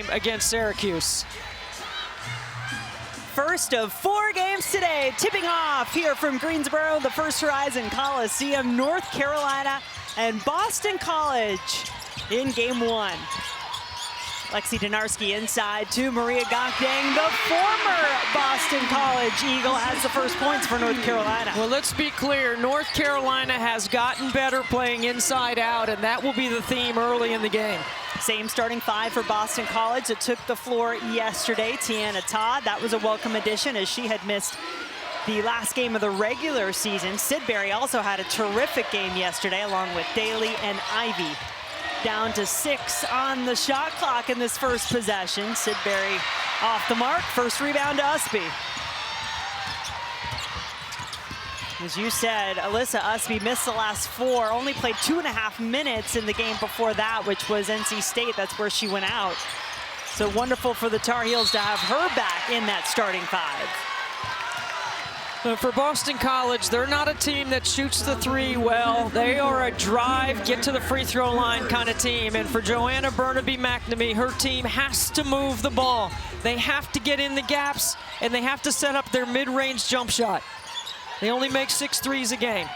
game against Syracuse. First of 4 games today, tipping off here from Greensboro, the First Horizon Coliseum, North Carolina and Boston College in game 1. Lexi Donarski inside to Maria Gokdang. The former Boston College Eagle has the first points for North Carolina. Well, let's be clear. North Carolina has gotten better playing inside out, and that will be the theme early in the game. Same starting 5 for Boston College that took the floor yesterday. Tiana Todd, that was a welcome addition as she had missed the last game of the regular season. Sidbury also had a terrific game yesterday along with Daly and Ivey. Down to 6 on the shot clock in this first possession. Sidbury off the mark. First rebound to Ustby. As you said, Alyssa Ustby missed the last 4, only played 2.5 minutes in the game before that, which was NC State. That's where she went out. So wonderful for the Tar Heels to have her back in that starting 5. For Boston College, they're not a team that shoots the 3 well. They are a drive, get to the free throw line kind of team. And for Joanna Burnaby-McNamee, her team has to move the ball. They have to get in the gaps, and they have to set up their mid-range jump shot. They only make 6 threes a game.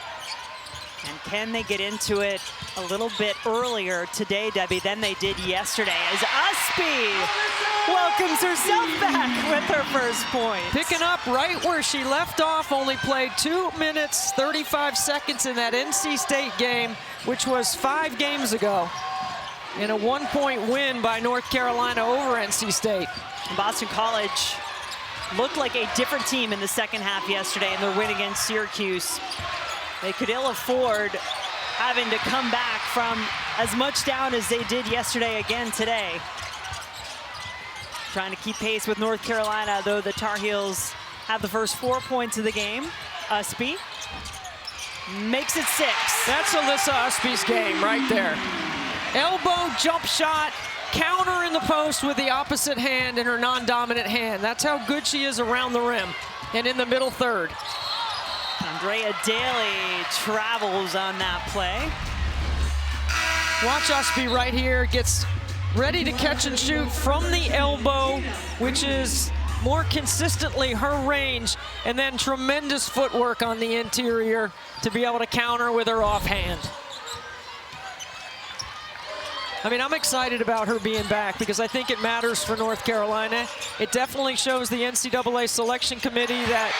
And can they get into it a little bit earlier today, Debbie, than they did yesterday, as Ustby welcomes herself back with her first point. Picking up right where she left off, only played 2 minutes, 35 seconds in that NC State game, which was 5 games ago, in a 1-point win by North Carolina over NC State. Boston College looked like a different team in the second half yesterday in their win against Syracuse. They could ill afford having to come back from as much down as they did yesterday again today. Trying to keep pace with North Carolina, though the Tar Heels have the first 4 points of the game. Ustby makes it 6. That's Alyssa Ustby's game right there. Elbow jump shot, counter in the post with the opposite hand in her non-dominant hand. That's how good she is around the rim and in the middle third. Andrea Daly travels on that play. Watch Ustby right here, gets ready to catch and shoot from the elbow, which is more consistently her range, and then tremendous footwork on the interior to be able to counter with her offhand. I mean, I'm excited about her being back because I think it matters for North Carolina. It definitely shows the NCAA selection committee that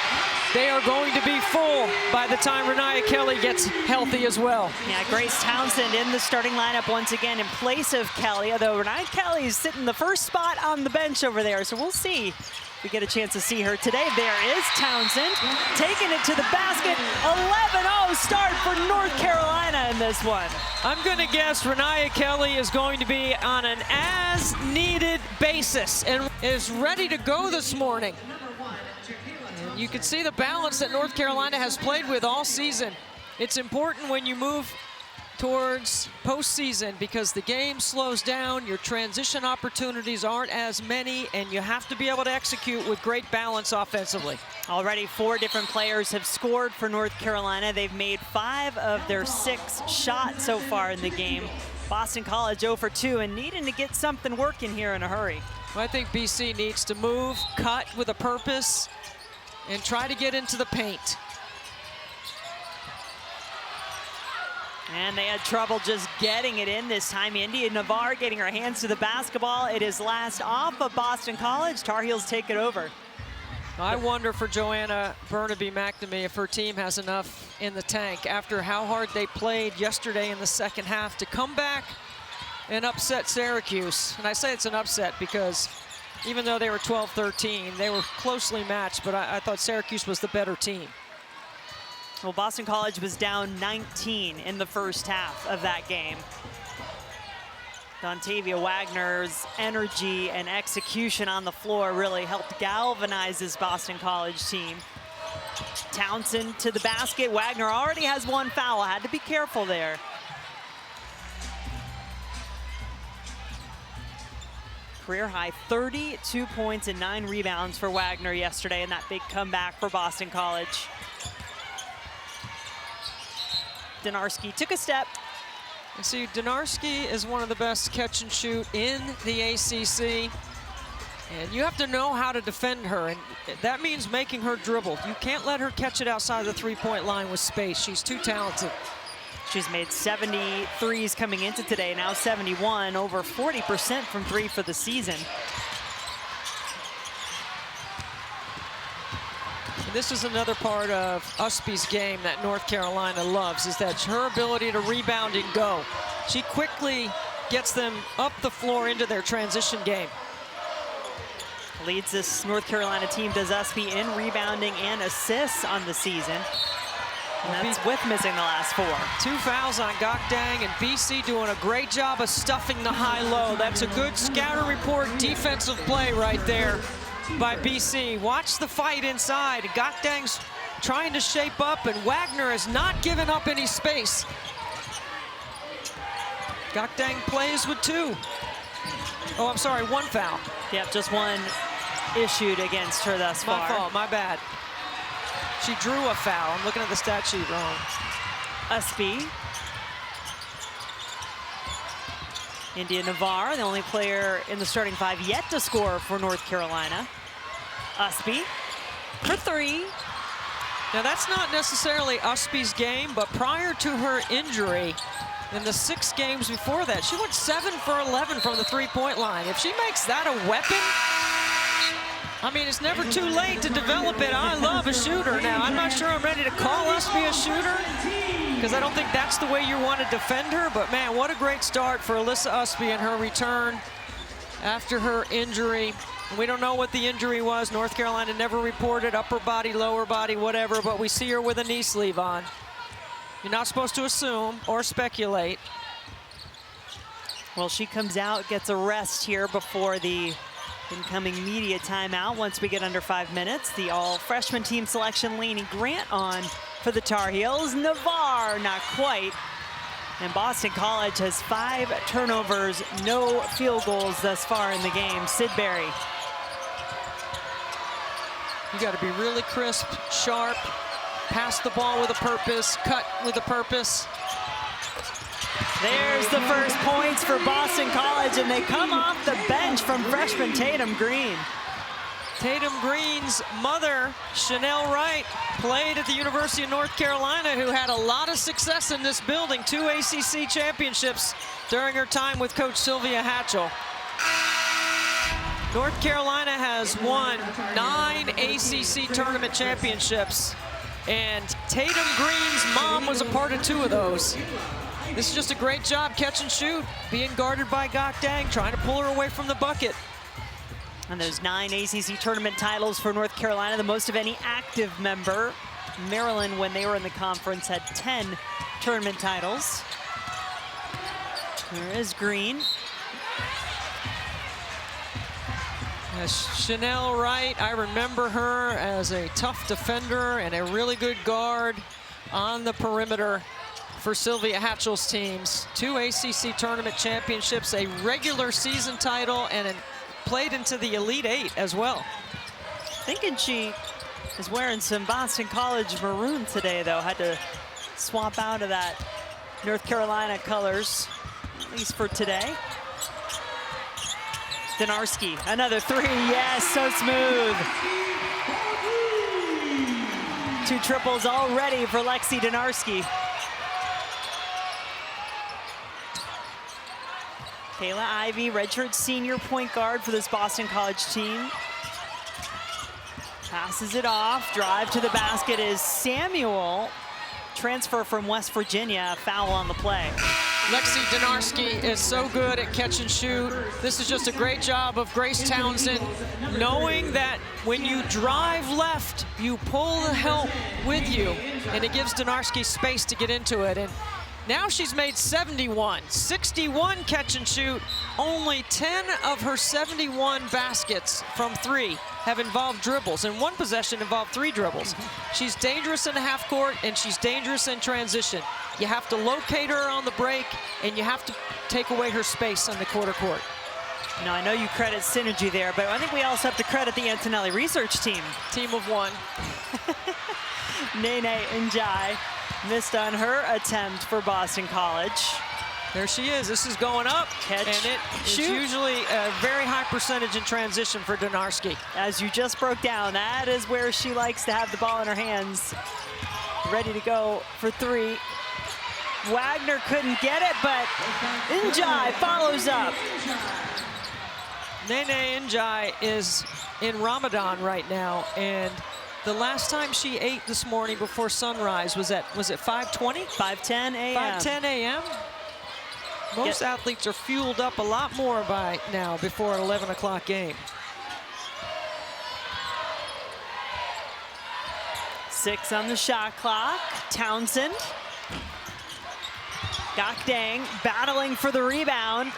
they are going to be full by the time Renaya Kelly gets healthy as well. Yeah, Grace Townsend in the starting lineup once again in place of Kelly, although Renaya Kelly is sitting the first spot on the bench over there, so we'll see if we get a chance to see her today. There is Townsend taking it to the basket. 11-0 start for North Carolina in this one. I'm going to guess Renaya Kelly is going to be on an as-needed basis and is ready to go this morning. And you can see the balance that North Carolina has played with all season. It's important when you move towards postseason because the game slows down, your transition opportunities aren't as many, and you have to be able to execute with great balance offensively. Already 4 different players have scored for North Carolina. They've made 5 of their 6 shots so far in the game. Boston College 0 for 2 and needing to get something working here in a hurry. Well, I think BC needs to move, cut with a purpose, and try to get into the paint. And they had trouble just getting it in this time. Indya Nivar getting her hands to the basketball. It is last off of Boston College. Tar Heels take it over. I wonder for Joanna Burnaby-McNamee if her team has enough in the tank after how hard they played yesterday in the second half to come back and upset Syracuse. And I say it's an upset because even though they were 12-13, they were closely matched, but I thought Syracuse was the better team. Well, Boston College was down 19 in the first half of that game. Dontavia Wagner's energy and execution on the floor really helped galvanize this Boston College team. Townsend to the basket. Wagner already has 1 foul. Had to be careful there. Career high 32 points and 9 rebounds for Wagner yesterday in that big comeback for Boston College. Donarski took a step And see, Donarski is one of the best catch and shoot in the ACC. And you have to know how to defend her, and that means making her dribble. You can't let her catch it outside the three-point line with space. She's too talented. She's made 73s coming into today, now 71, over 40% from three for the season. And this is another part of Ustby's game that North Carolina loves, is that her ability to rebound and go. She quickly gets them up the floor into their transition game. Leads this North Carolina team, does Ustby, in rebounding and assists on the season. And that's with missing the last 4. 2 fouls on Gokdang, and BC doing a great job of stuffing the high-low. That's a good scatter report defensive play right there by BC. Watch the fight inside. Gokdang's trying to shape up, and Wagner has not given up any space. Gokdang plays with 2. Oh, I'm sorry, 1 foul. Yep, just 1 issued against her thus far. My fault, my bad. She drew a foul. I'm looking at the stat sheet wrong. Ustby. Indya Nivar, the only player in the starting 5 yet to score for North Carolina. Ustby for 3. Now that's not necessarily Ustby's game, but prior to her injury, in the 6 games before that, she went 7 for 11 from the three-point line. If she makes that a weapon, I mean, it's never too late to develop it. I love a shooter now. I'm not sure I'm ready to call Ustby a shooter, because I don't think that's the way you want to defend her. But man, what a great start for Alyssa Ustby in her return after her injury. We don't know what the injury was. North Carolina never reported upper body, lower body, whatever, but we see her with a knee sleeve on. You're not supposed to assume or speculate. Well, she comes out, gets a rest here before the incoming media timeout. Once we get under 5 minutes, the all-freshman team selection, Lainey Grant on for the Tar Heels. Nivar, not quite. And Boston College has 5 turnovers, no field goals thus far in the game. Sidbury. You got to be really crisp, sharp, pass the ball with a purpose, cut with a purpose. There's the first points for Boston College, and they come off the bench from freshman Tatum Greene. Tatum Greene's mother, Chanel Wright, played at the University of North Carolina, who had a lot of success in this building. 2 ACC championships during her time with Coach Sylvia Hatchell. North Carolina has won 9 ACC tournament championships, and Tatum Greene's mom was a part of 2 of those. This is just a great job, catch and shoot, being guarded by Gokdang, trying to pull her away from the bucket. And there's 9 ACC tournament titles for North Carolina, the most of any active member. Maryland, when they were in the conference, had 10 tournament titles. There is Greene. Chanel Wright, I remember her as a tough defender and a really good guard on the perimeter for Sylvia Hatchell's teams. 2 ACC tournament championships, a regular season title, and played into the Elite 8 as well. Thinking she is wearing some Boston College maroon today, though. Had to swap out of that North Carolina colors, at least for today. Donarski, another 3, yes, so smooth. 2 triples already for Lexi Donarski. Kaylah Ivey, redshirt senior point guard for this Boston College team. Passes it off, drive to the basket is Samuel. Transfer from West Virginia, foul on the play. Lexi Donarski is so good at catch and shoot. This is just a great job of Grace Townsend, knowing that when you drive left, you pull the help with you, and it gives Donarski space to get into it. And now she's made 71, 61 catch and shoot. Only 10 of her 71 baskets from 3 have involved dribbles, and 1 possession involved 3 dribbles. She's dangerous in the half court, and she's dangerous in transition. You have to locate her on the break, and you have to take away her space on the quarter court. Now, I know you credit synergy there, but I think we also have to credit the Antonelli research team. Team of 1. Nene Njai missed on her attempt for Boston College. There she is. This is going up. Catch, and it is usually a very high percentage in transition for Donarski. As you just broke down, that is where she likes to have the ball in her hands. Ready to go for three. Wagner couldn't get it, but Indya follows up. Nene Indya is in Ramadan right now, and the last time she ate this morning before sunrise was it 5:20? 5:10 a.m. 5:10 a.m. Most athletes are fueled up a lot more by now before an 11 o'clock game. 6 on the shot clock. Townsend. Gakdang battling for the rebound.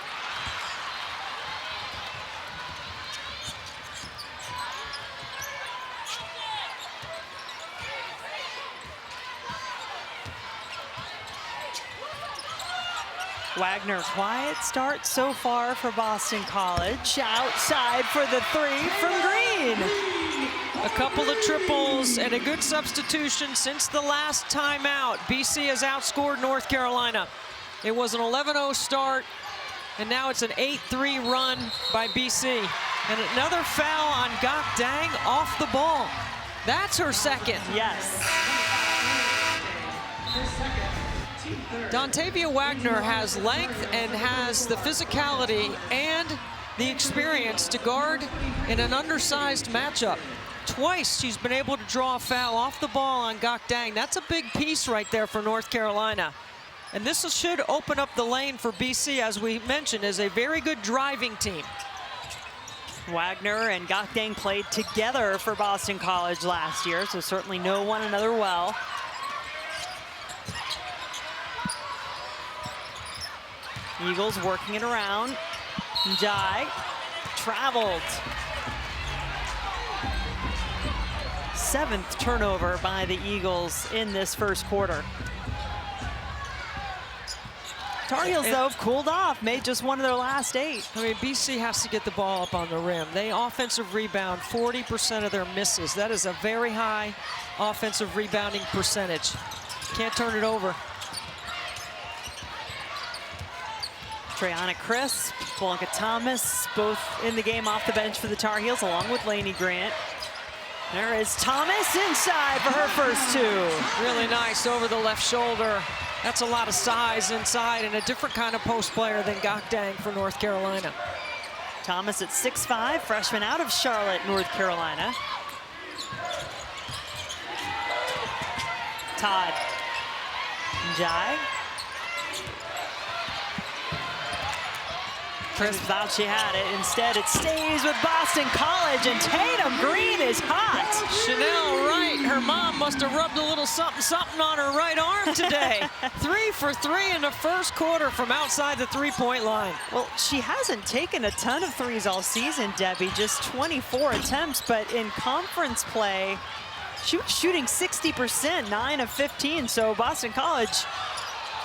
Wagner, quiet start so far for Boston College. Outside for the three from Greene. A couple of triples and a good substitution since the last timeout. BC has outscored North Carolina. It was an 11-0 start, and now it's an 8-3 run by BC. And another foul on Gakdang off the ball. That's her second. Yes. Dontavia Wagner has length and has the physicality and the experience to guard in an undersized matchup. Twice she's been able to draw a foul off the ball on Gakdang. That's a big piece right there for North Carolina. And this should open up the lane for BC, as we mentioned, is a very good driving team. Wagner and Gakdang played together for Boston College last year, so certainly know one another well. Eagles working it around. Jai traveled. 7th turnover by the Eagles in this first quarter. Tar Heels, though, have cooled off, made just one of their last 8. I mean, BC has to get the ball up on the rim. They offensive rebound 40% of their misses. That is a very high offensive rebounding percentage. Can't turn it over. Trayana Crisp, Blanca Thomas, both in the game off the bench for the Tar Heels, along with Lainey Grant. There is Thomas inside for her first 2. Really nice over the left shoulder. That's a lot of size inside and a different kind of post player than Gakdang for North Carolina. Thomas at 6'5", freshman out of Charlotte, North Carolina. Todd. Jai. Chris thought she had it. Instead, it stays with Boston College, and Tatum Greene is hot. Chanel Wright, her mom must have rubbed a little something on her right arm today. 3 for 3 in the first quarter from outside the three-point line. Well, she hasn't taken a ton of threes all season, Debbie, just 24 attempts, but in conference play, she was shooting 60%, 9 of 15, so Boston College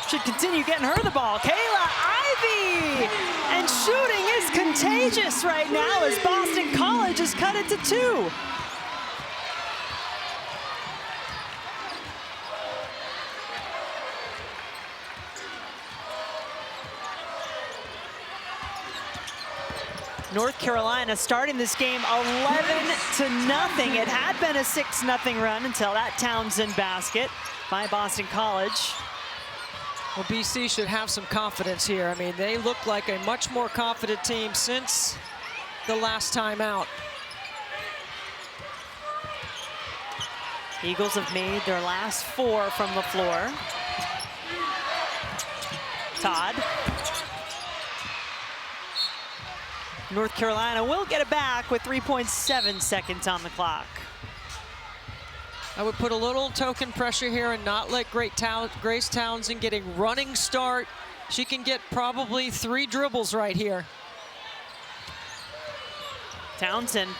should continue getting her the ball. Kaylah Ivey! And shooting is contagious right now as Boston College has cut it to 2. North Carolina starting this game 11-0. It had been a 6-0 run until that Townsend basket by Boston College. Well, BC should have some confidence here. I mean, they look like a much more confident team since the last time out. Eagles have made their last 4 from the floor. Todd. North Carolina will get it back with 3.7 seconds on the clock. I would put a little token pressure here and not let Grace Townsend get a running start. She can get probably 3 dribbles right here. Townsend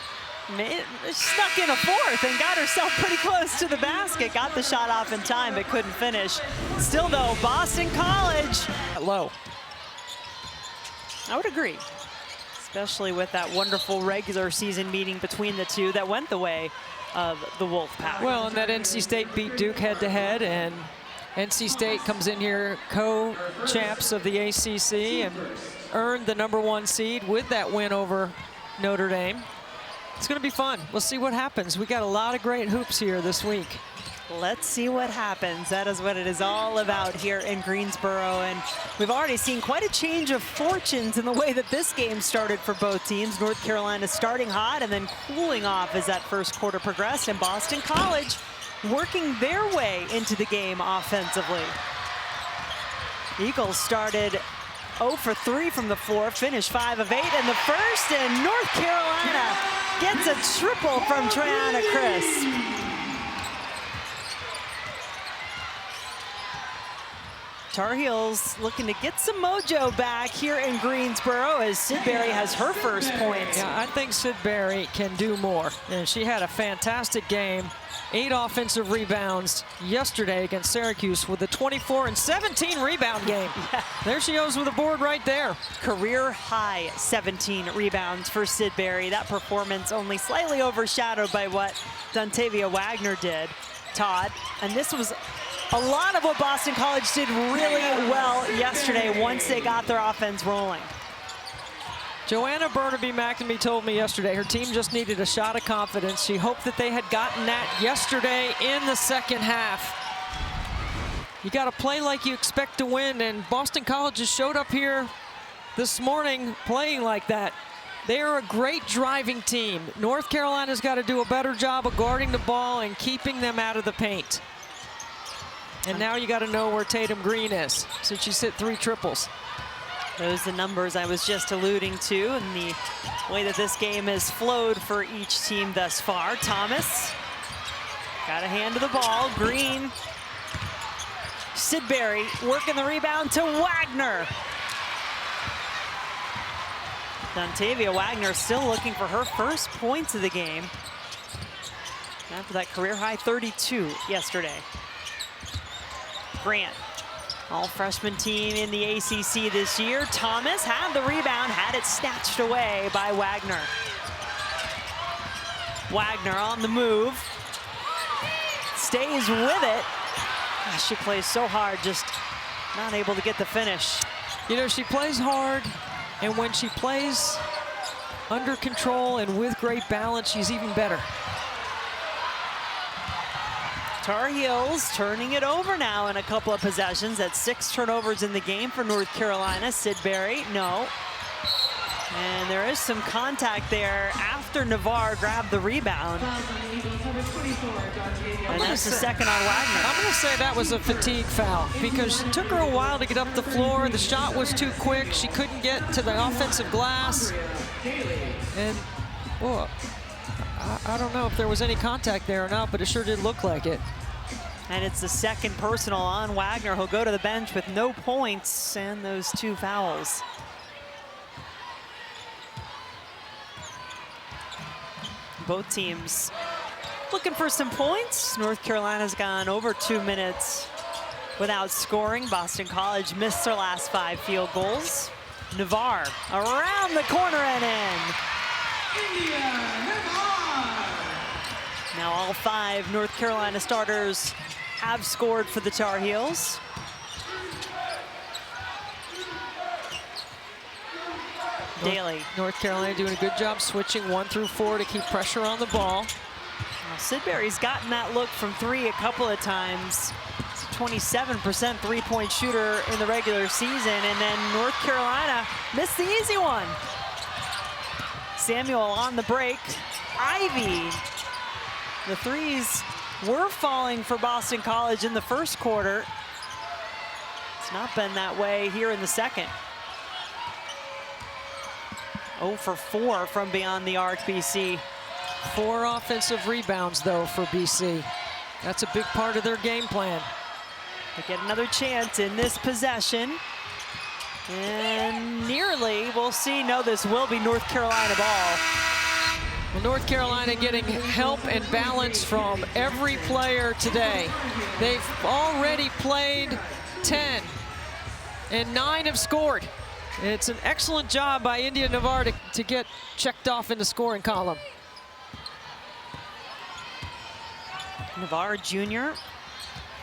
snuck in a 4th and got herself pretty close to the basket. Got the shot off in time, but couldn't finish. Still, though, Boston College low. I would agree, especially with that wonderful regular season meeting between the two that went the way of the Wolfpack. Well, and that NC State beat Duke head-to-head, and NC State comes in here co-champs of the ACC and earned the #1 seed with that win over Notre Dame. It's going to be fun. We'll see what happens. We got a lot of great hoops here this week. Let's see what happens. That is what it is all about here in Greensboro. And we've already seen quite a change of fortunes in the way that this game started for both teams. North Carolina starting hot and then cooling off as that first quarter progressed. And Boston College working their way into the game offensively. Eagles started 0 for 3 from the floor, finished 5 of 8 in the first, and North Carolina gets a triple from Triana Crisp. Tar Heels looking to get some mojo back here in Greensboro as Sidbury has her first points. Yeah, I think Sidbury can do more. And she had a fantastic game. 8 offensive rebounds yesterday against Syracuse with a 24 and 17 rebound game. Yeah. There she goes with a board right there. Career high 17 rebounds for Sidbury. That performance only slightly overshadowed by what Dontavia Wagner did, Todd. And this was a lot of what Boston College did really well yesterday once they got their offense rolling. Joanna Burnaby-McNamee told me yesterday her team just needed a shot of confidence. She hoped that they had gotten that yesterday in the second half. You got to play like you expect to win, and Boston College just showed up here this morning playing like that. They are a great driving team. North Carolina's got to do a better job of guarding the ball and keeping them out of the paint. And now you got to know where Tatum Greene is, since she's hit 3 triples. Those are the numbers I was just alluding to and the way that this game has flowed for each team thus far. Thomas got a hand to the ball. Greene. Sidbury working the rebound to Wagner. Dontavia Wagner still looking for her first points of the game after that career high 32 yesterday. Grant. All freshman team in the ACC this year. Thomas had the rebound, had it snatched away by Wagner. Wagner on the move. Stays with it. She plays so hard, just not able to get the finish. You know, she plays hard, and when she plays under control and with great balance, she's even better. Tar Heels turning it over now in a couple of possessions. That's 6 turnovers in the game for North Carolina. Sidbury, no. And there is some contact there after Nivar grabbed the rebound. And that's the second on Wagner. I'm going to say that was a fatigue foul because it took her a while to get up the floor. The shot was too quick. She couldn't get to the offensive glass. And, whoa. I don't know if there was any contact there or not, but it sure did look like it. And it's the second personal on Wagner. He'll go to the bench with no points and those 2 fouls. Both teams looking for some points. North Carolina's gone over 2 minutes without scoring. Boston College missed their last 5 field goals. Nivar around the corner and in. Indya Nivar. Now all 5 North Carolina starters have scored for the Tar Heels. Daly. North Carolina doing a good job switching 1 through 4 to keep pressure on the ball. Well, Sidbury's gotten that look from 3 a couple of times. It's a 27% three-point shooter in the regular season, and then North Carolina missed the easy one. Samuel on the break. Ivey. The threes were falling for Boston College in the first quarter. It's not been that way here in the second. 0 for 4 from beyond the arc, BC. 4 offensive rebounds, though, for BC. That's a big part of their game plan. They get another chance in this possession. And nearly, we'll see. No, this will be North Carolina ball. Well, North Carolina getting help and balance from every player today. They've already played 10, and 9 have scored. It's an excellent job by Indya Nivar to get checked off in the scoring column. Nivar Jr.,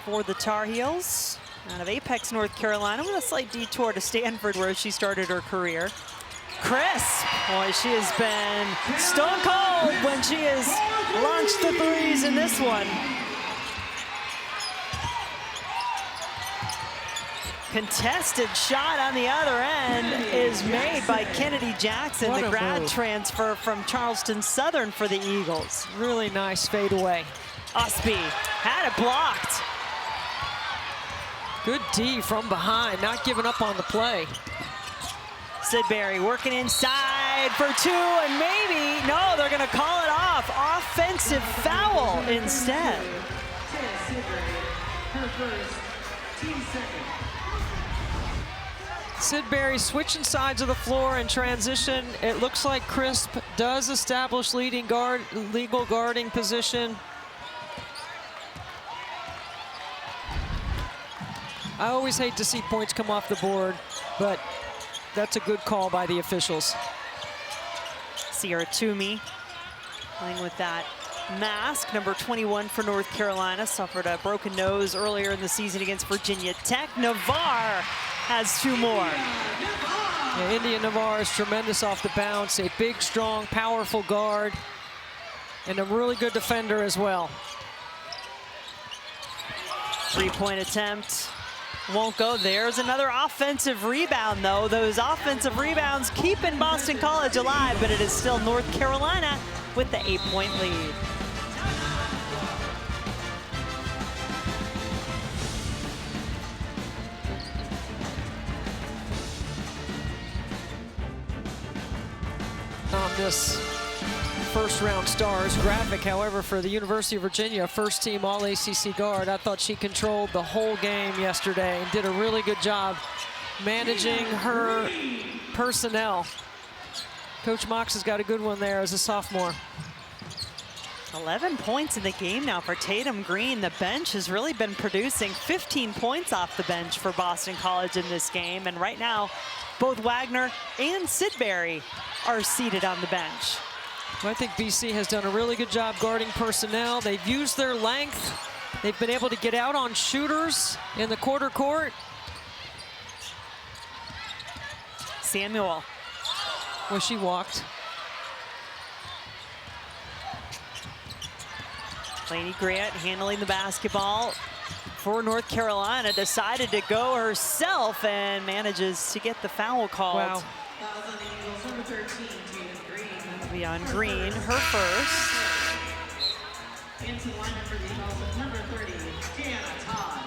for the Tar Heels out of Apex, North Carolina, with a slight detour to Stanford where she started her career. Crisp, boy, she has been stone cold when she has launched the threes in this one. Contested shot on the other end is made by Kennedy Jackson, the grad transfer from Charleston Southern for the Eagles. Really nice fadeaway. Ustby had it blocked. Good D from behind, not giving up on the play. Sidbury working inside for two, and maybe, no, they're gonna call it off. Offensive foul instead. Sidbury switching sides of the floor in transition. It looks like Crisp does establish legal guarding position. I always hate to see points come off the board, but that's a good call by the officials. Sierra Toomey playing with that mask, number 21 for North Carolina, suffered a broken nose earlier in the season against Virginia Tech. Nivar has two more. Yeah, Indya Nivar is tremendous off the bounce, a big, strong, powerful guard, and a really good defender as well. Three-point attempt won't go. There's another offensive rebound, though. Those offensive rebounds keeping Boston College alive, but it is still North Carolina with the 8-point lead. On this first round stars graphic, however, for the University of Virginia, first team all ACC guard, I thought she controlled the whole game yesterday and did a really good job managing her personnel. Coach Mox has got a good one there as a sophomore. 11 points in the game now for Tatum Greene. The bench has really been producing 15 points off the bench for Boston College in this game. And right now, both Wagner and Sidbury are seated on the bench. Well, I think BC has done a really good job guarding personnel. They've used their length. They've been able to get out on shooters in the quarter court. Samuel. Well, she walked. Lainey Grant handling the basketball for North Carolina, decided to go herself and manages to get the foul called. Wow. Be on Greene, her first. Into the lineup for the Eagles, number 30, Deanna Todd.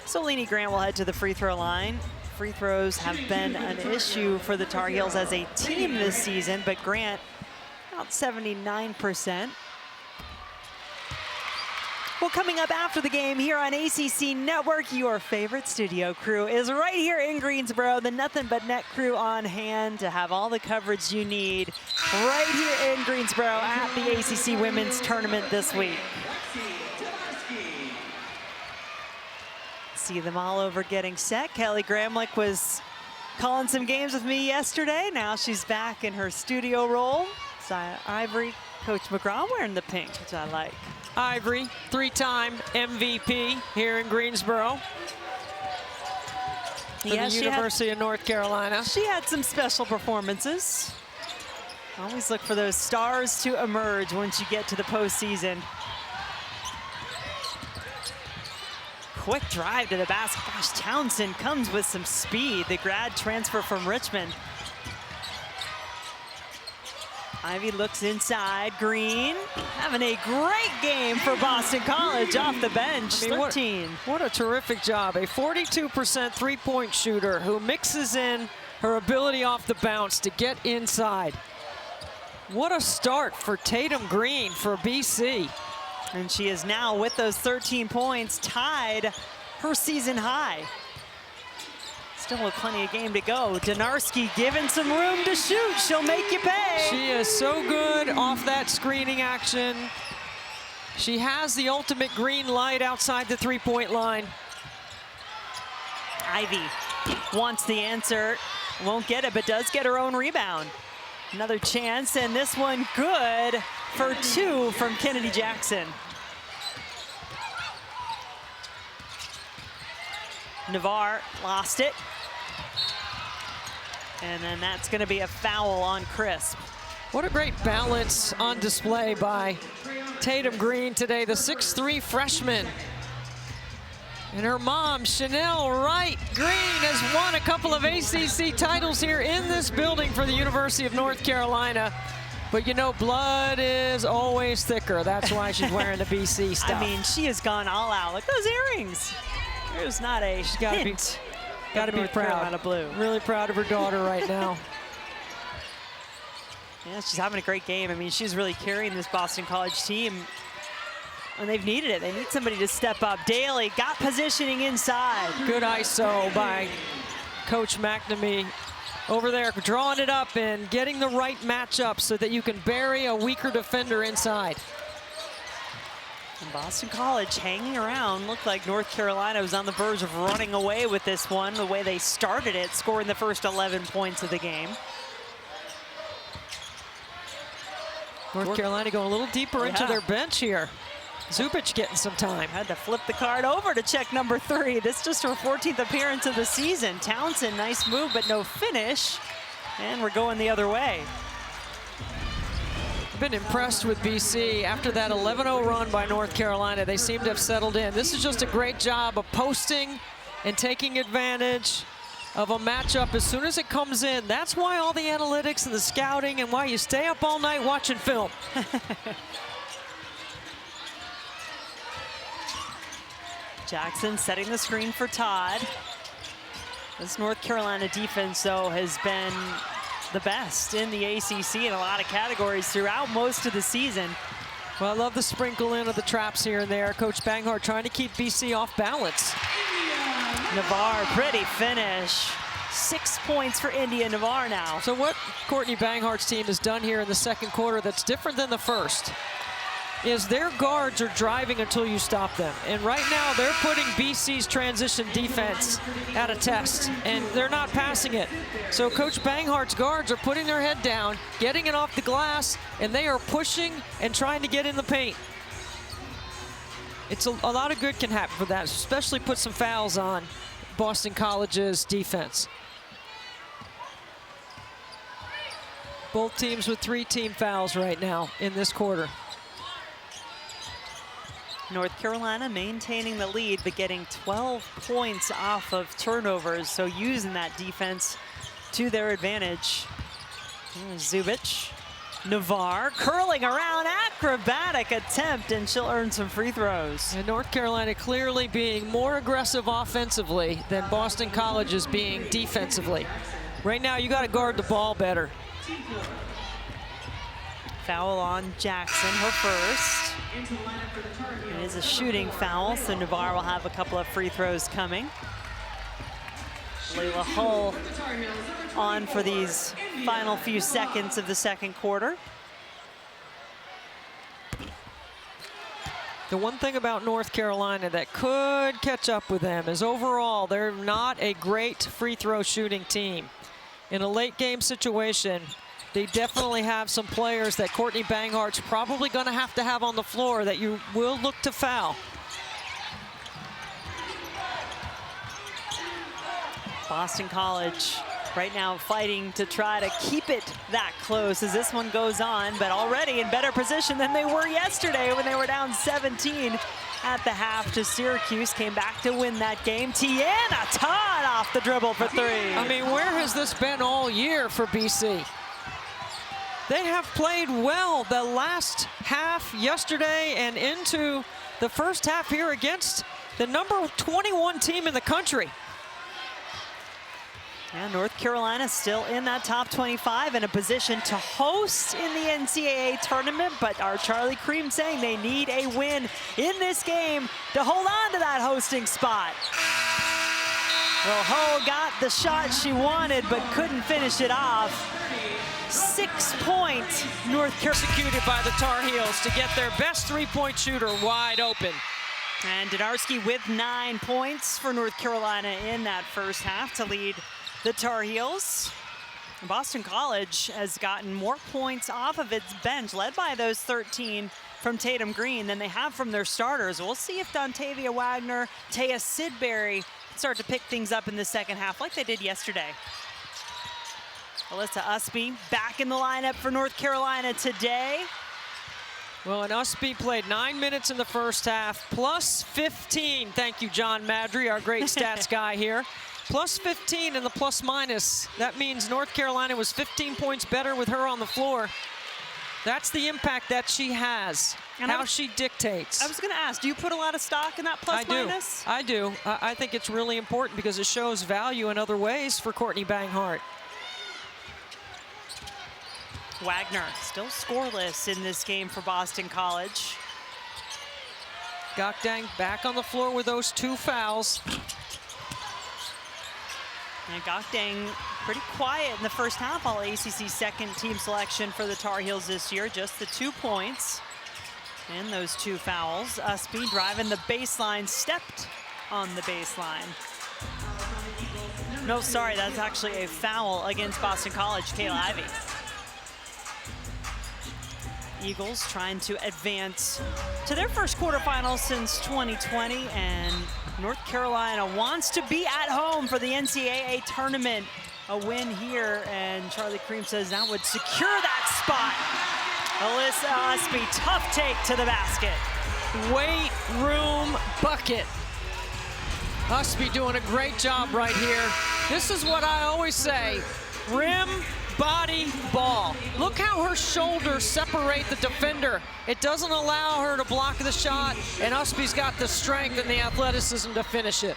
So Lainey Grant will head to the free throw line. Free throws have been an issue for the Tar Heels as a team this season, but Grant about 79%. Well, coming up after the game here on ACC Network, your favorite studio crew is right here in Greensboro. The Nothing But Net crew on hand to have all the coverage you need right here in Greensboro at the ACC Women's Tournament this week. See them all over getting set. Kelly Gramlich was calling some games with me yesterday. Now she's back in her studio role. Ivory, Coach McGraw wearing the pink, which I like. Ivory, three-time MVP here in Greensboro for the University of North Carolina. She had some special performances. Always look for those stars to emerge once you get to the postseason. Quick drive to the basket. Gosh, Townsend comes with some speed. The grad transfer from Richmond. Ivy looks inside. Greene having a great game for Boston College off the bench. 13. What a terrific job. A 42% three-point shooter who mixes in her ability off the bounce to get inside. What a start for Tatum Greene for BC. And she is now, with those 13 points, tied her season high. Still with plenty of game to go. Donarski given some room to shoot. She'll make you pay. She is so good off that screening action. She has the ultimate green light outside the three-point line. Ivy wants the answer. Won't get it, but does get her own rebound. Another chance, and this one good for 2 from Kennedy Jackson. Nivar lost it. And then that's going to be a foul on Crisp. What a great balance on display by Tatum Greene today, the 6'3" freshman. And her mom, Chanel Wright Greene, has won a couple of ACC titles here in this building for the University of North Carolina. But you know, blood is always thicker. That's why she's wearing the BC stuff. I mean, she has gone all out. Look at those earrings. There's not a She's got to be North proud. Carolina blue. Really proud of her daughter right now. Yeah, she's having a great game. I mean, she's really carrying this Boston College team, and they've needed it. They need somebody to step up. Daly got positioning inside. Good ISO by Coach McNamee over there, drawing it up and getting the right matchup so that you can bury a weaker defender inside. And Boston College hanging around. Looked like North Carolina was on the verge of running away with this one, the way they started it, scoring the first 11 points of the game. North Carolina going a little deeper into their bench here. Zubic getting some time. Had to flip the card over to check number 3. This is just her 14th appearance of the season. Townsend, nice move, but no finish. And we're going the other way. Been impressed with BC after that 11-0 run by North Carolina. They seem to have settled in. This is just a great job of posting and taking advantage of a matchup as soon as it comes in. That's why all the analytics and the scouting and why you stay up all night watching film. Jackson setting the screen for Todd. This North Carolina defense, though, has been the best in the ACC in a lot of categories throughout most of the season. Well, I love the sprinkle in of the traps here and there. Coach Banghart trying to keep BC off balance. Nivar, pretty finish. 6 points for Indya Nivar now. So what Courtney Banghart's team has done here in the second quarter that's different than the first is their guards are driving until you stop them. And right now they're putting BC's transition defense at a test, and they're not passing it. So Coach Banghart's guards are putting their head down, getting it off the glass, and they are pushing and trying to get in the paint. It's a lot of good can happen for that, especially put some fouls on Boston College's defense. Both teams with 3 team fouls right now in this quarter. North Carolina maintaining the lead, but getting 12 points off of turnovers, so using that defense to their advantage. Zubic, Nivar curling around, acrobatic attempt, and she'll earn some free throws. And North Carolina clearly being more aggressive offensively than Boston College is being defensively. Right now, you got to guard the ball better. Foul on Jackson, her first. It is a shooting foul, so Nivar will have a couple of free throws coming. Layla Hull on for these final few seconds of the second quarter. The one thing about North Carolina that could catch up with them is overall they're not a great free throw shooting team. In a late game situation, they definitely have some players that Courtney Banghart's probably going to have on the floor that you will look to foul. Boston College right now fighting to try to keep it that close as this one goes on, but already in better position than they were yesterday when they were down 17 at the half to Syracuse. Came back to win that game. Tiana Todd off the dribble for 3. I mean, where has this been all year for BC? They have played well the last half yesterday and into the first half here against the number 21 team in the country. And North Carolina still in that top 25 in a position to host in the NCAA tournament, but our Charlie Cream saying they need a win in this game to hold on to that hosting spot. Well, Hull got the shot she wanted, but couldn't finish it off. 6-point North Carolina. Executed by the Tar Heels to get their best three-point shooter wide open. And Donarski with 9 points for North Carolina in that first half to lead the Tar Heels. Boston College has gotten more points off of its bench, led by those 13 from Tatum Greene, than they have from their starters. We'll see if Dontavia Wagner, Taya Sidbury start to pick things up in the second half like they did yesterday. Alyssa Ustby back in the lineup for North Carolina today. Well, and Ustby played 9 minutes in the first half, plus 15. Thank you, John Madry, our great stats guy here. Plus 15 in the plus minus. That means North Carolina was 15 points better with her on the floor. That's the impact that she has, and how she dictates. I was going to ask, do you put a lot of stock in that plus minus? I do. I think it's really important because it shows value in other ways for Courtney Banghart. Wagner still scoreless in this game for Boston College. Gokdang back on the floor with those 2 fouls. And Gokdang pretty quiet in the first half, all ACC second team selection for the Tar Heels this year. Just the 2 points and those 2 fouls. Ustby driving the baseline, stepped on the baseline. No, sorry, that's actually a foul against Boston College, Kaylah Ivey. Eagles trying to advance to their first quarterfinal since 2020, and North Carolina wants to be at home for the NCAA tournament. A win here, and Charlie Cream says that would secure that spot. Alyssa Ustby, tough take to the basket. Weight room bucket. Ustby doing a great job right here. This is what I always say, rim, body, ball. Look how her shoulders separate the defender. It doesn't allow her to block the shot, and Ustby's got the strength and the athleticism to finish it.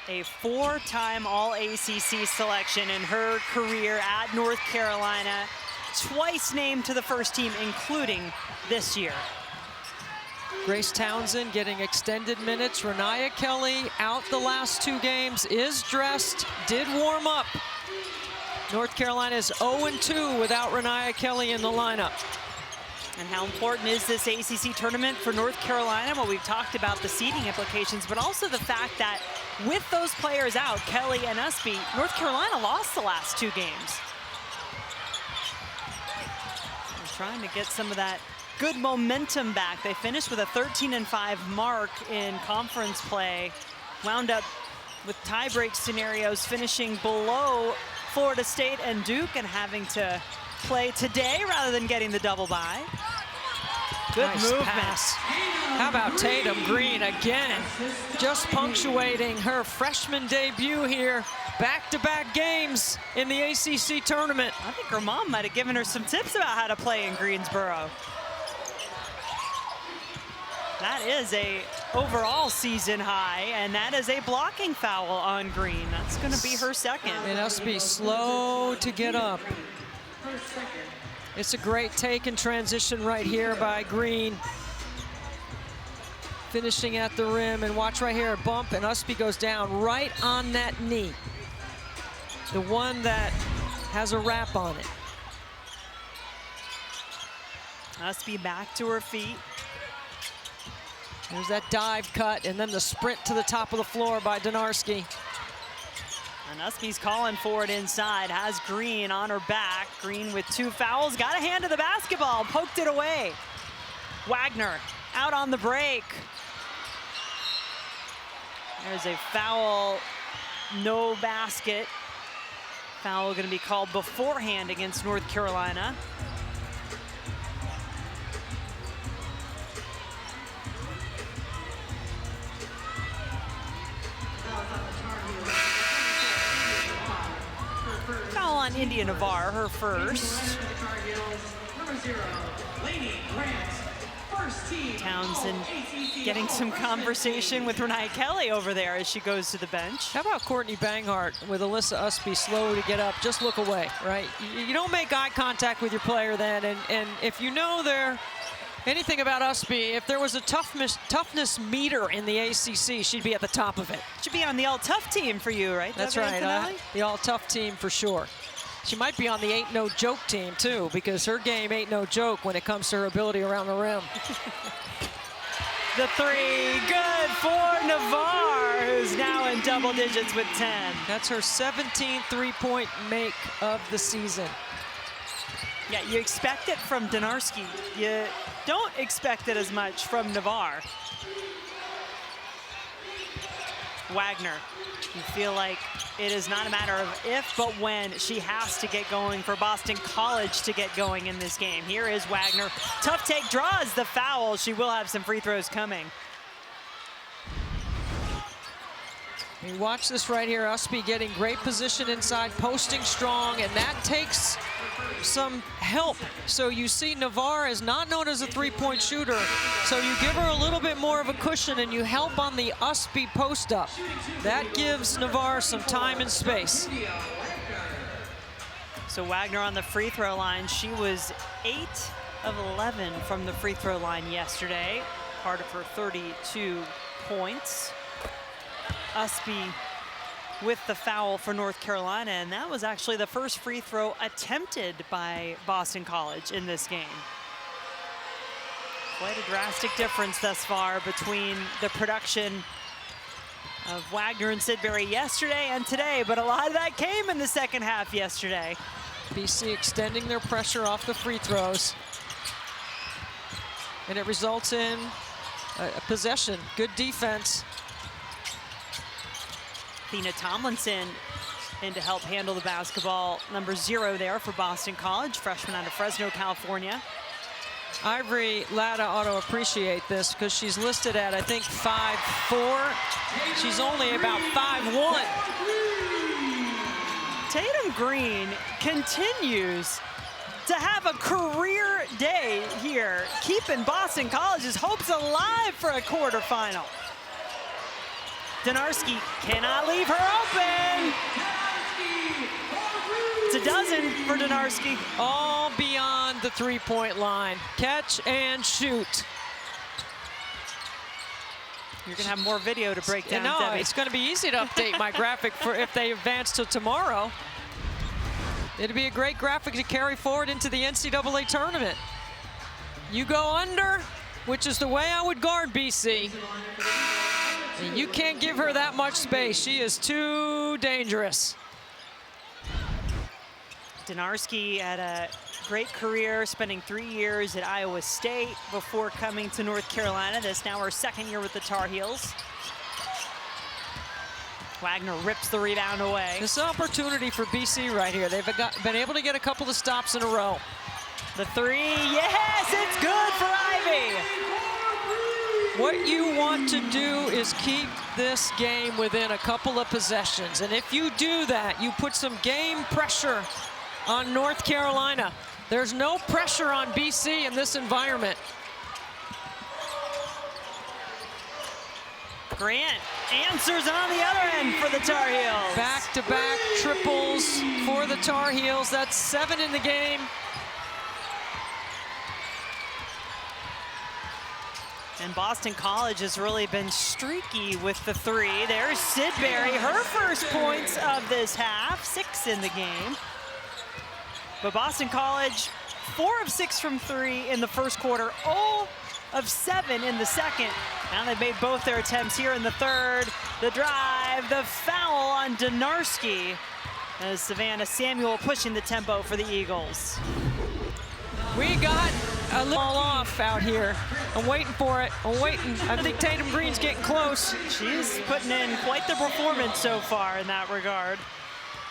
A 4-time All-ACC selection in her career at North Carolina, twice named to the first team, including this year. Grace Townsend getting extended minutes. Renaya Kelly out the last 2 games, is dressed, did warm up. North Carolina is 0-2 without Renaya Kelly in the lineup. And how important is this ACC tournament for North Carolina? Well, we've talked about the seeding implications, but also the fact that with those players out, Kelly and Ustby, North Carolina lost the last 2 games. They're trying to get some of that good momentum back. They finished with a 13-5 mark in conference play, wound up with tiebreak scenarios, finishing below Florida State and Duke, and having to play today rather than getting the double bye. Good nice movement. Pass. How about Tatum Greene again, just punctuating her freshman debut here. Back-to-back games in the ACC tournament. I think her mom might have given her some tips about how to play in Greensboro. That is a overall season high, and that is a blocking foul on Greene. That's going to be her second. It must be slow to get up. It's a great take and transition right here by Greene. Finishing at the rim, and watch right here, a bump, and Ustby goes down right on that knee. The one that has a wrap on it. Ustby back to her feet. There's that dive cut, and then the sprint to the top of the floor by Donarski. And Ustby's calling for it inside, has Greene on her back. Greene with 2 fouls, got a hand to the basketball, poked it away. Wagner out on the break. There's a foul, no basket. Foul gonna be called beforehand against North Carolina. Foul on Indya Nivar, her first. Townsend getting some conversation with Renaya Kelly over there as she goes to the bench. How about Courtney Banghart with Alyssa Ustby slow to get up? Just look away, right? You don't make eye contact with your player then, and if you know anything about Ustby, if there was a toughness meter in the ACC, she'd be at the top of it. Should be on the all-tough team for you, right? That's right, the all-tough team for sure. She might be on the ain't no joke team too, because her game ain't no joke when it comes to her ability around the rim. The three, good for Nivar, who's now in double digits with 10. That's her 17th three-point make of the season. Yeah, you expect it from Donarski. You don't expect it as much from Nivar. Wagner, you feel like it is not a matter of if, but when she has to get going for Boston College to get going in this game. Here is Wagner. Tough take, draws the foul. She will have some free throws coming. You watch this right here, Ustby getting great position inside, posting strong, and that takes some help. So you see Nivar is not known as a three-point shooter, so you give her a little bit more of a cushion and you help on the Ustby post-up. That gives Nivar some time and space. So Wagner on the free throw line. She was 8 of 11 from the free throw line yesterday, part of her 32 points. Ustby with the foul for North Carolina, and that was actually the first free throw attempted by Boston College in this game. Quite a drastic difference thus far between the production of Wagner and Sidbury yesterday and today, but a lot of that came in the second half yesterday. BC extending their pressure off the free throws, and it results in a possession. Good defense. Tina Tomlinson in to help handle the basketball. Number 0 there for Boston College, freshman out of Fresno, California. Ivory Latta ought to appreciate this because she's listed at, I think, 5'4". She's only about 5'1". Tatum Greene continues to have a career day here, keeping Boston College's hopes alive for a quarterfinal. Donarski cannot leave her open. It's a dozen for Donarski. All beyond the three-point line. Catch and shoot. You're gonna have more video to break down, No, Debbie. it's gonna be easy to update my graphic for if they advance to tomorrow. It'd be a great graphic to carry forward into the NCAA tournament. You go under, which is the way I would guard BC. And you can't give her that much space. She is too dangerous. Donarski had a great career, spending 3 years at Iowa State before coming to North Carolina. This now her second year with the Tar Heels. Wagner rips the rebound away. This opportunity for BC right here. They've been able to get a couple of stops in a row. The three, yes, it's good for Ivey. What you want to do is keep this game within a couple of possessions. And if you do that, you put some game pressure on North Carolina. There's no pressure on BC in this environment. Grant answers on the other end for the Tar Heels. Back-to-back triples for the Tar Heels. That's 7 in the game. And Boston College has really been streaky with the three. There's Sidbury, her first points of this half, 6 in the game. But Boston College, 4 of 6 from 3 in the first quarter, 0 of 7 in the second. Now they've made both their attempts here in the third. The drive, the foul on Donarski, as Savannah Samuel pushing the tempo for the Eagles. We got a little off out here. I'm waiting for it. I'm waiting. I think Tatum Greene's getting close. She's putting in quite the performance so far in that regard.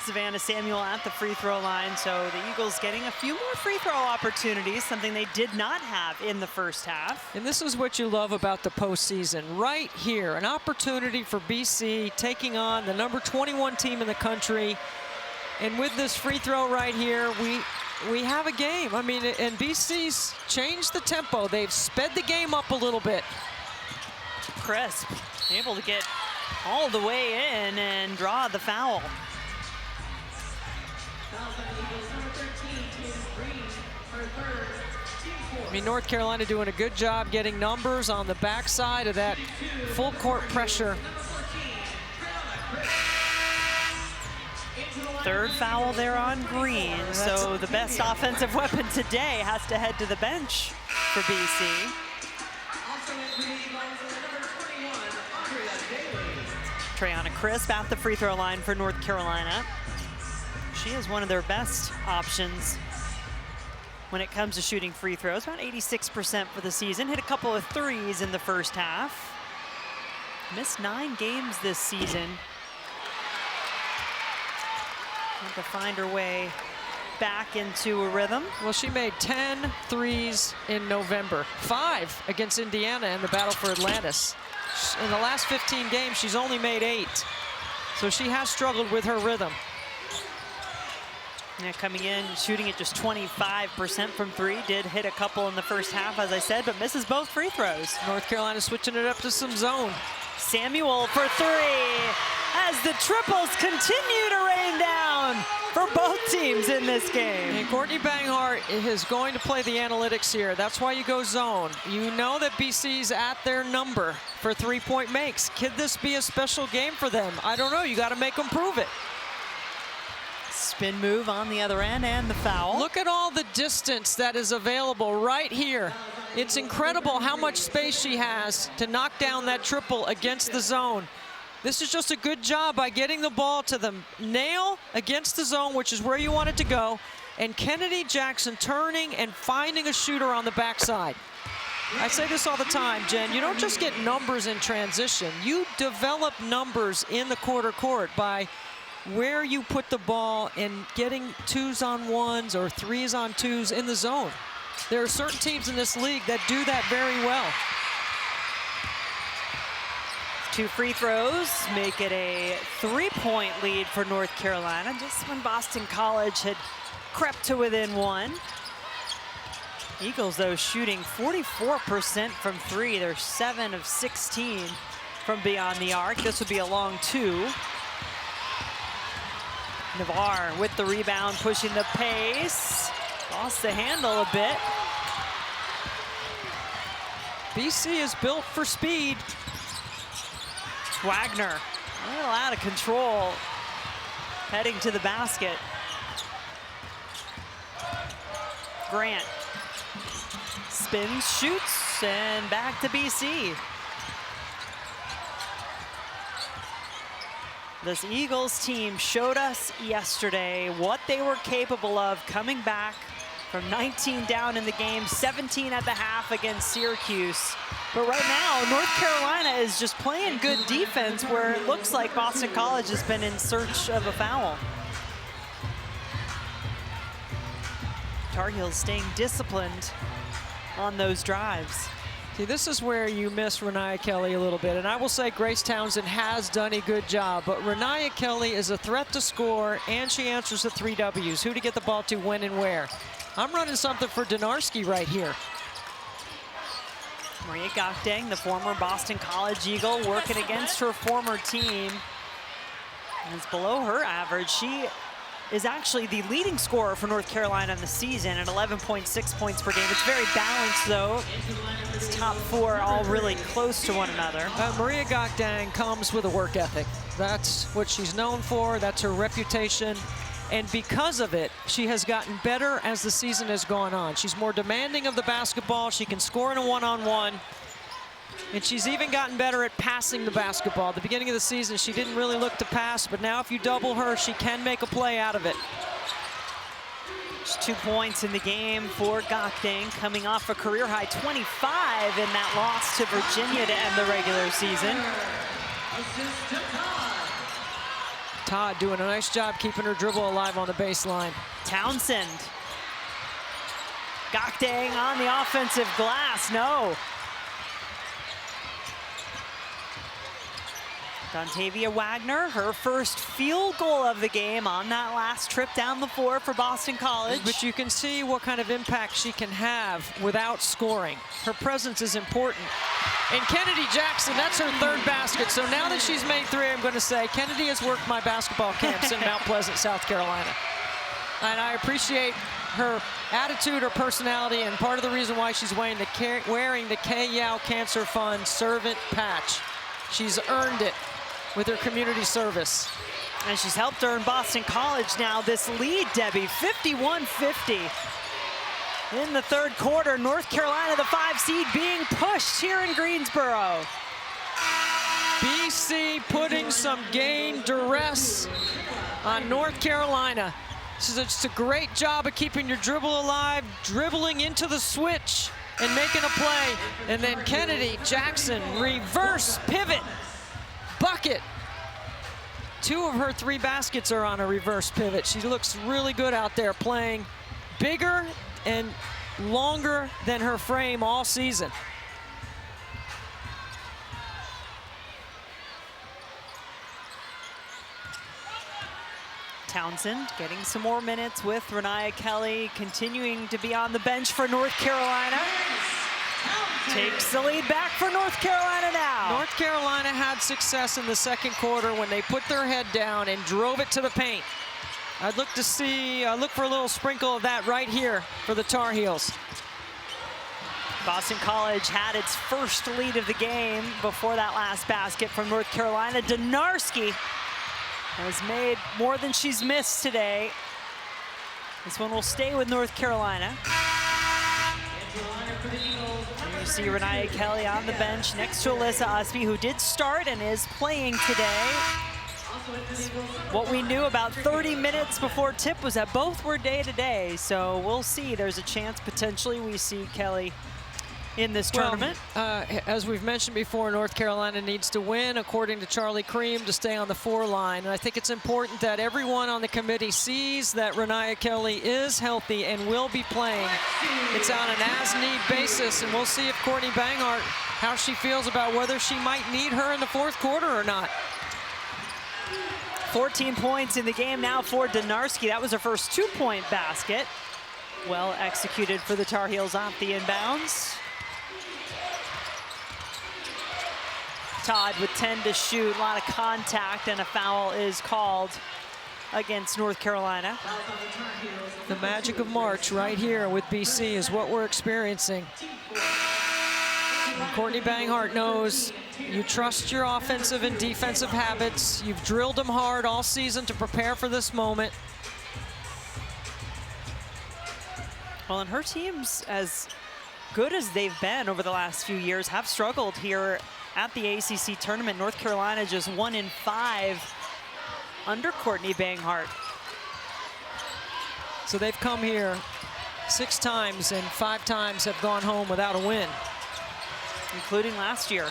Savannah Samuel at the free throw line, so the Eagles getting a few more free throw opportunities, something they did not have in the first half. And this is what you love about the postseason. Right here, an opportunity for BC taking on the number 21 team in the country. And with this free throw right here, we have a game. I mean, and BC's changed the tempo. They've sped the game up a little bit. Crisp, able to get all the way in and draw the foul. I mean, North Carolina doing a good job getting numbers on the backside of that full court pressure. Third foul there on Greene, so the best offensive weapon today has to head to the bench for BC. Trayana Crisp at the free throw line for North Carolina. She is one of their best options when it comes to shooting free throws, about 86% for the season. Hit a couple of threes in the first half. Missed 9 games this season. Had to find her way back into a rhythm. Well, she made 10 threes in November, 5 against Indiana in the battle for Atlantis. In the last 15 games, she's only made 8. So she has struggled with her rhythm. Yeah, coming in, shooting at just 25% from 3. Did hit a couple in the first half, as I said, but misses both free throws. North Carolina switching it up to some zone. Samuel for 3, as the triples continue to rain down for both teams in this game. And Courtney Banghart is going to play the analytics here. That's why you go zone. You know that BC's at their number for 3-point makes. Could this be a special game for them? I don't know. You got to make them prove it. Spin move on the other end and the foul. Look at all the distance that is available right here. It's incredible how much space she has to knock down that triple against the zone. This is just a good job by getting the ball to the nail against the zone, which is where you want it to go, and Kennedy Jackson turning and finding a shooter on the backside. I say this all the time, Jen, you don't just get numbers in transition. You develop numbers in the quarter court by where you put the ball and getting 2s on 1s or 3s on 2s in the zone. There are certain teams in this league that do that very well. 2 free throws make it a 3-point lead for North Carolina, just when Boston College had crept to within 1. Eagles, though, shooting 44% from 3. They're 7 of 16 from beyond the arc. This would be a long 2. Nivar with the rebound, pushing the pace. Lost the handle a bit. BC is built for speed. Wagner, a little out of control, heading to the basket. Grant spins, shoots, and back to BC. This Eagles team showed us yesterday what they were capable of coming back from 19 down in the game, 17 at the half against Syracuse. But right now, North Carolina is just playing good defense where it looks like Boston College has been in search of a foul. Tar Heels staying disciplined on those drives. See, this is where you miss Rennia Kelly a little bit, and I will say Grace Townsend has done a good job, but Rennia Kelly is a threat to score, and she answers the 3 W's, who to get the ball to, when, and where. I'm running something for Donarski right here. Maria Gokdang, the former Boston College Eagle, working against her former team. It's below her average. She is actually the leading scorer for North Carolina in the season at 11.6 points per game. It's very balanced, though. This top 4 all really close to one another. Maria Gokdang comes with a work ethic. That's what she's known for. That's her reputation. And because of it, she has gotten better as the season has gone on. She's more demanding of the basketball. She can score in a one-on-one. And she's even gotten better at passing the basketball. At the beginning of the season, she didn't really look to pass, but now if you double her, she can make a play out of it. Just 2 points in the game for Gokdang, coming off a career-high 25 in that loss to Virginia to end the regular season. Todd doing a nice job keeping her dribble alive on the baseline. Townsend. Gokdang on the offensive glass, no. Dontavia Wagner, her first field goal of the game on that last trip down the floor for Boston College. But you can see what kind of impact she can have without scoring. Her presence is important. And Kennedy Jackson, that's her 3rd basket. So now that she's made 3, I'm going to say Kennedy has worked my basketball camps in Mount Pleasant, South Carolina. And I appreciate her attitude, her personality, and part of the reason why she's wearing the K. Yao Cancer Fund servant patch. She's earned it with her community service. And she's helped earn Boston College now this lead, Debbie, 51-50. In the 3rd quarter, North Carolina, the 5 seed, being pushed here in Greensboro. BC putting some game duress on North Carolina. This is just a great job of keeping your dribble alive, dribbling into the switch and making a play. And then Kennedy Jackson, reverse pivot, bucket. 2 of her 3 baskets are on a reverse pivot. She looks really good out there, playing bigger and longer than her frame all season. Townsend getting some more minutes with Renaya Kelly, continuing to be on the bench for North Carolina. Takes the lead back for North Carolina now. North Carolina had success in the second quarter when they put their head down and drove it to the paint. I'd look for a little sprinkle of that right here for the Tar Heels. Boston College had its first lead of the game before that last basket from North Carolina. Donarski has made more than she's missed today. This one will stay with North Carolina. And you see Renaya Kelly on the bench next to Alyssa Ustby, who did start and is playing today. What we knew about 30 minutes before tip was that both were day-to-day, so we'll see. There's a chance potentially we see Kelly in this tournament. As we've mentioned before, North Carolina needs to win, according to Charlie Cream, to stay on the 4 line. And I think it's important that everyone on the committee sees that Renaya Kelly is healthy and will be playing. It's on an as-need basis, and we'll see if Courtney Banghart, how she feels about whether she might need her in the 4th quarter or not. 14 points in the game now for Donarski. That was her first 2-point basket. Well executed for the Tar Heels off the inbounds. Todd with 10 to shoot, a lot of contact, and a foul is called against North Carolina. The magic of March right here with BC is what we're experiencing. And Courtney Banghart knows you trust your offensive and defensive habits. You've drilled them hard all season to prepare for this moment. Well, and her teams, as good as they've been over the last few years, have struggled here at the ACC tournament. North Carolina just 1-5 under Courtney Banghart. So they've come here 6 times and 5 times have gone home without a win, including last year.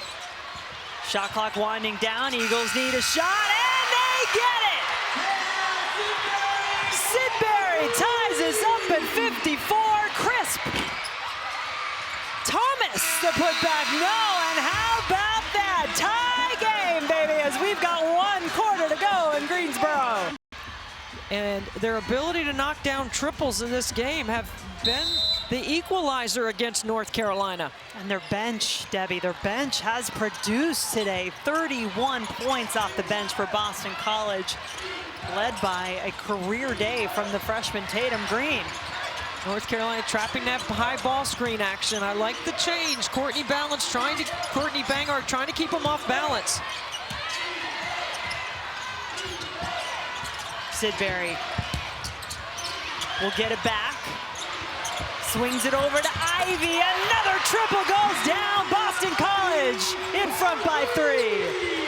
Shot clock winding down. Eagles need a shot, and they get it! Sidbury ties us up at 54. Crisp. Thomas, the putback, no, and how about that? Tie game, baby, as we've got 1 quarter to go in Greensboro. And their ability to knock down triples in this game have been the equalizer against North Carolina. And their bench, Debbie, their bench has produced today. 31 points off the bench for Boston College, led by a career day from the freshman Tatum Greene. North Carolina trapping that high ball screen action. I like the change. Courtney Banghart trying to keep them off balance. Sidbury will get it back. Swings it over to Ivey. Another triple goes down. Boston College in front by 3.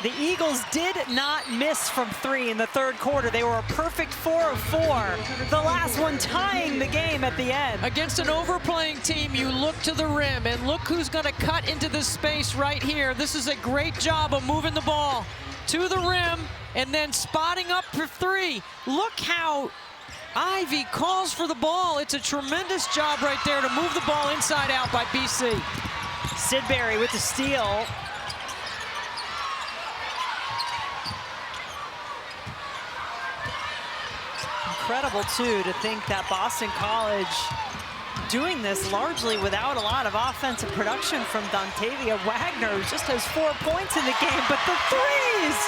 The Eagles did not miss from 3 in the 3rd quarter. They were a perfect 4 of 4. The last one tying the game at the end. Against an overplaying team, you look to the rim, and look who's going to cut into this space right here. This is a great job of moving the ball to the rim and then spotting up for 3. Look how Ivey calls for the ball. It's a tremendous job right there to move the ball inside out by BC. Sidbury with the steal. Incredible, too, to think that Boston College doing this largely without a lot of offensive production from Dontavia Wagner, who just has 4 points in the game, but the threes!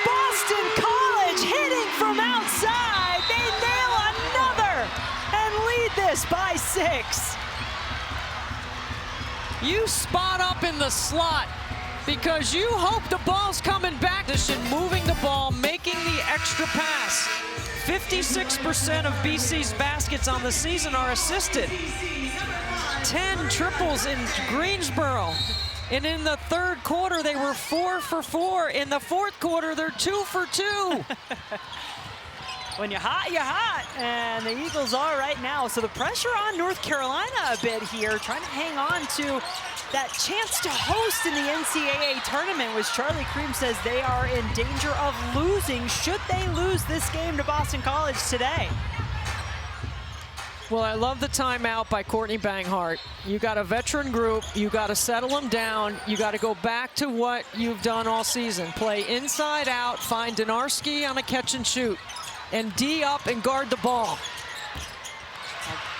Boston College hitting from outside. They nail another and lead this by 6. You spot up in the slot because you hope the ball's coming back. Moving the ball, making the extra pass. 56% of BC's baskets on the season are assisted. 10 triples in Greensboro. And in the third quarter, they were 4 for 4. In the fourth quarter, they're 2 for 2. When you're hot, you're hot. And the Eagles are right now. So the pressure on North Carolina a bit here, trying to hang on to that chance to host in the NCAA tournament, which Charlie Cream says they are in danger of losing should they lose this game to Boston College today. Well, I love the timeout by Courtney Banghart. You got a veteran group. You got to settle them down. You got to go back to what you've done all season. Play inside out, find Donarski on a catch and shoot, and D up and guard the ball.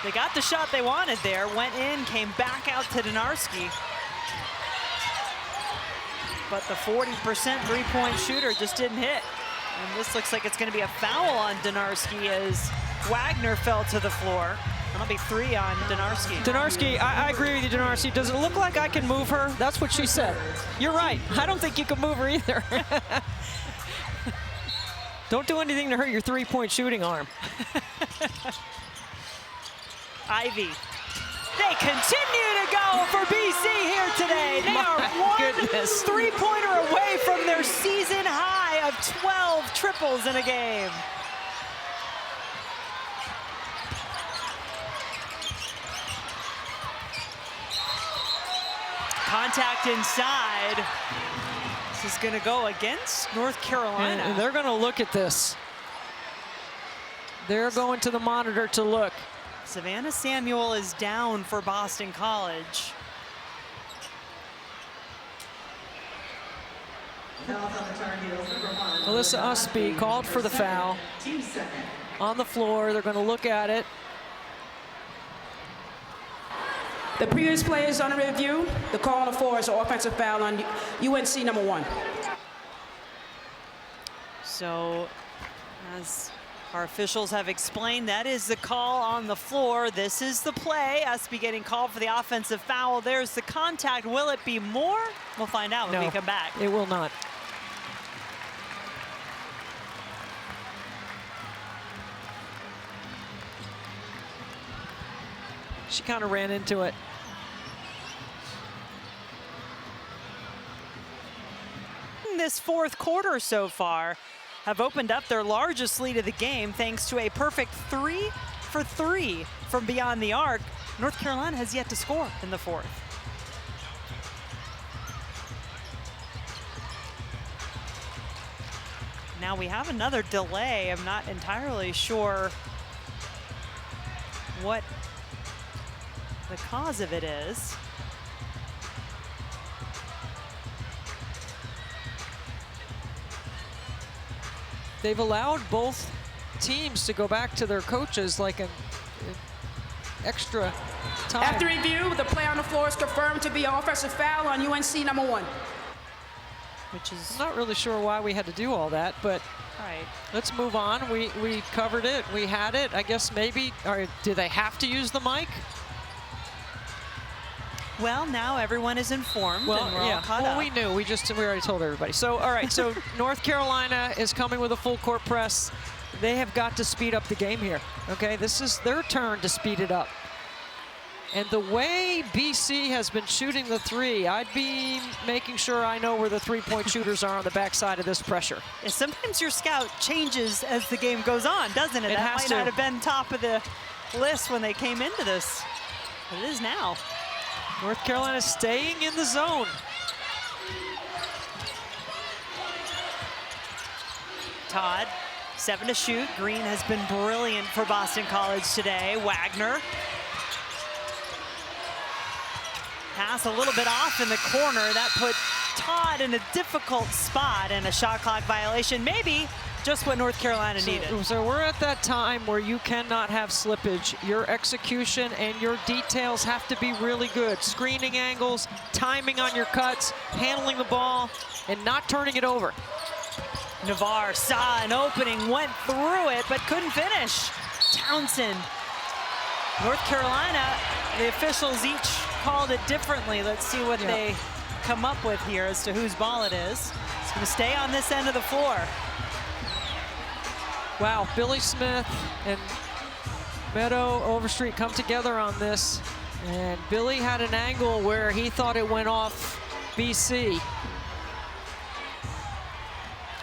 They got the shot they wanted there, went in, came back out to Donarski. But the 40% three-point shooter just didn't hit. And this looks like it's going to be a foul on Donarski as Wagner fell to the floor. That'll be 3 on Donarski. Donarski, I agree with you, Donarski. Does it look like I can move her? That's what she said. You're right. I don't think you can move her either. Don't do anything to hurt your three-point shooting arm. Ivey. They continue to go for BC here today. They are one three-pointer away from their season high of 12 triples in a game. Contact inside. This is going to go against North Carolina. And they're going to look at this. They're going to the monitor to look. Savannah Samuel is down for Boston College. Alyssa Ustby called for the foul. On the floor, they're going to look at it. The previous play is under review. The call on the floor is an offensive foul on UNC number 1. So, as our officials have explained, that is the call on the floor. This is the play. Ustby getting called for the offensive foul. There's the contact. Will it be more? We'll find out when we come back. It will not. She kind of ran into it. This fourth quarter so far have opened up their largest lead of the game thanks to a perfect 3 for 3 from beyond the arc. North Carolina has yet to score in the fourth. Now we have another delay. I'm not entirely sure what the cause of it is. They've allowed both teams to go back to their coaches like an extra time. After review, the play on the floor is confirmed to be an offensive foul on UNC number 1. Which is I'm not really sure why we had to do all that, but right. Let's move on. We covered it. We had it. I guess maybe, or do they have to use the mic? Well, now everyone is informed, Well, and we're all caught well, up. we knew. We already told everybody. So, all right. So North Carolina is coming with a full court press. They have got to speed up the game here. Okay, this is their turn to speed it up. And the way BC has been shooting the three, I'd be making sure I know where the three-point shooters are on the backside of this pressure. Yeah, sometimes your scout changes as the game goes on, doesn't it? It that has might to. not have been top of the list when they came into this, but it is now. North Carolina staying in the zone. Todd, 7 to shoot. Greene has been brilliant for Boston College today. Wagner. Pass a little bit off in the corner. That put Todd in a difficult spot and a shot clock violation. Maybe just what North Carolina needed. So we're at that time where you cannot have slippage. Your execution and your details have to be really good. Screening angles, timing on your cuts, handling the ball, and not turning it over. Nivar saw an opening, went through it, but couldn't finish. Townsend. North Carolina, the officials each called it differently. Let's see what they come up with here as to whose ball it is. It's going to stay on this end of the floor. Wow, Billy Smith and Meadow Overstreet come together on this. And Billy had an angle where he thought it went off BC.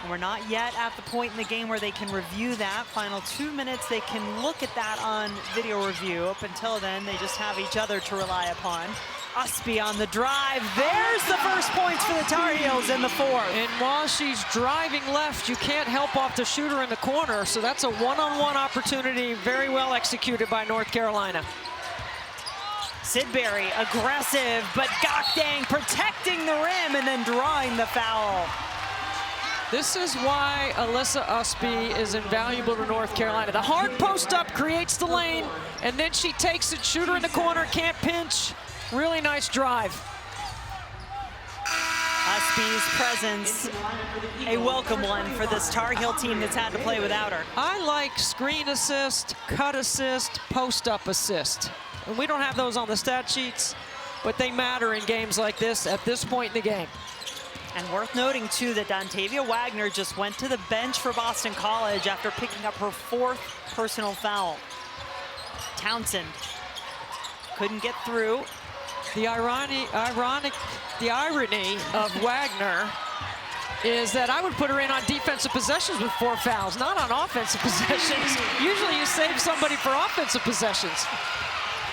We're not yet at the point in the game where they can review that. Final 2 minutes, they can look at that on video review. Up until then, they just have each other to rely upon. Ustby on the drive. There's the first points for the Tar Heels in the fourth. And while she's driving left, you can't help off the shooter in the corner. So that's a one-on-one opportunity, very well executed by North Carolina. Sidbury aggressive, but Gokdang protecting the rim and then drawing the foul. This is why Alyssa Ustby is invaluable to North Carolina. The hard post up creates the lane, and then she takes it, shooter in the corner, can't pinch. Really nice drive. Ustby's presence, a welcome one for this Tar Heel team that's had to play without her. I like screen assist, cut assist, post up assist. And we don't have those on the stat sheets, but they matter in games like this at this point in the game. And worth noting, too, that Dontavia Wagner just went to the bench for Boston College after picking up her 4th personal foul. Townsend couldn't get through. The irony of Wagner is that I would put her in on defensive possessions with 4 fouls, not on offensive possessions. Usually you save somebody for offensive possessions.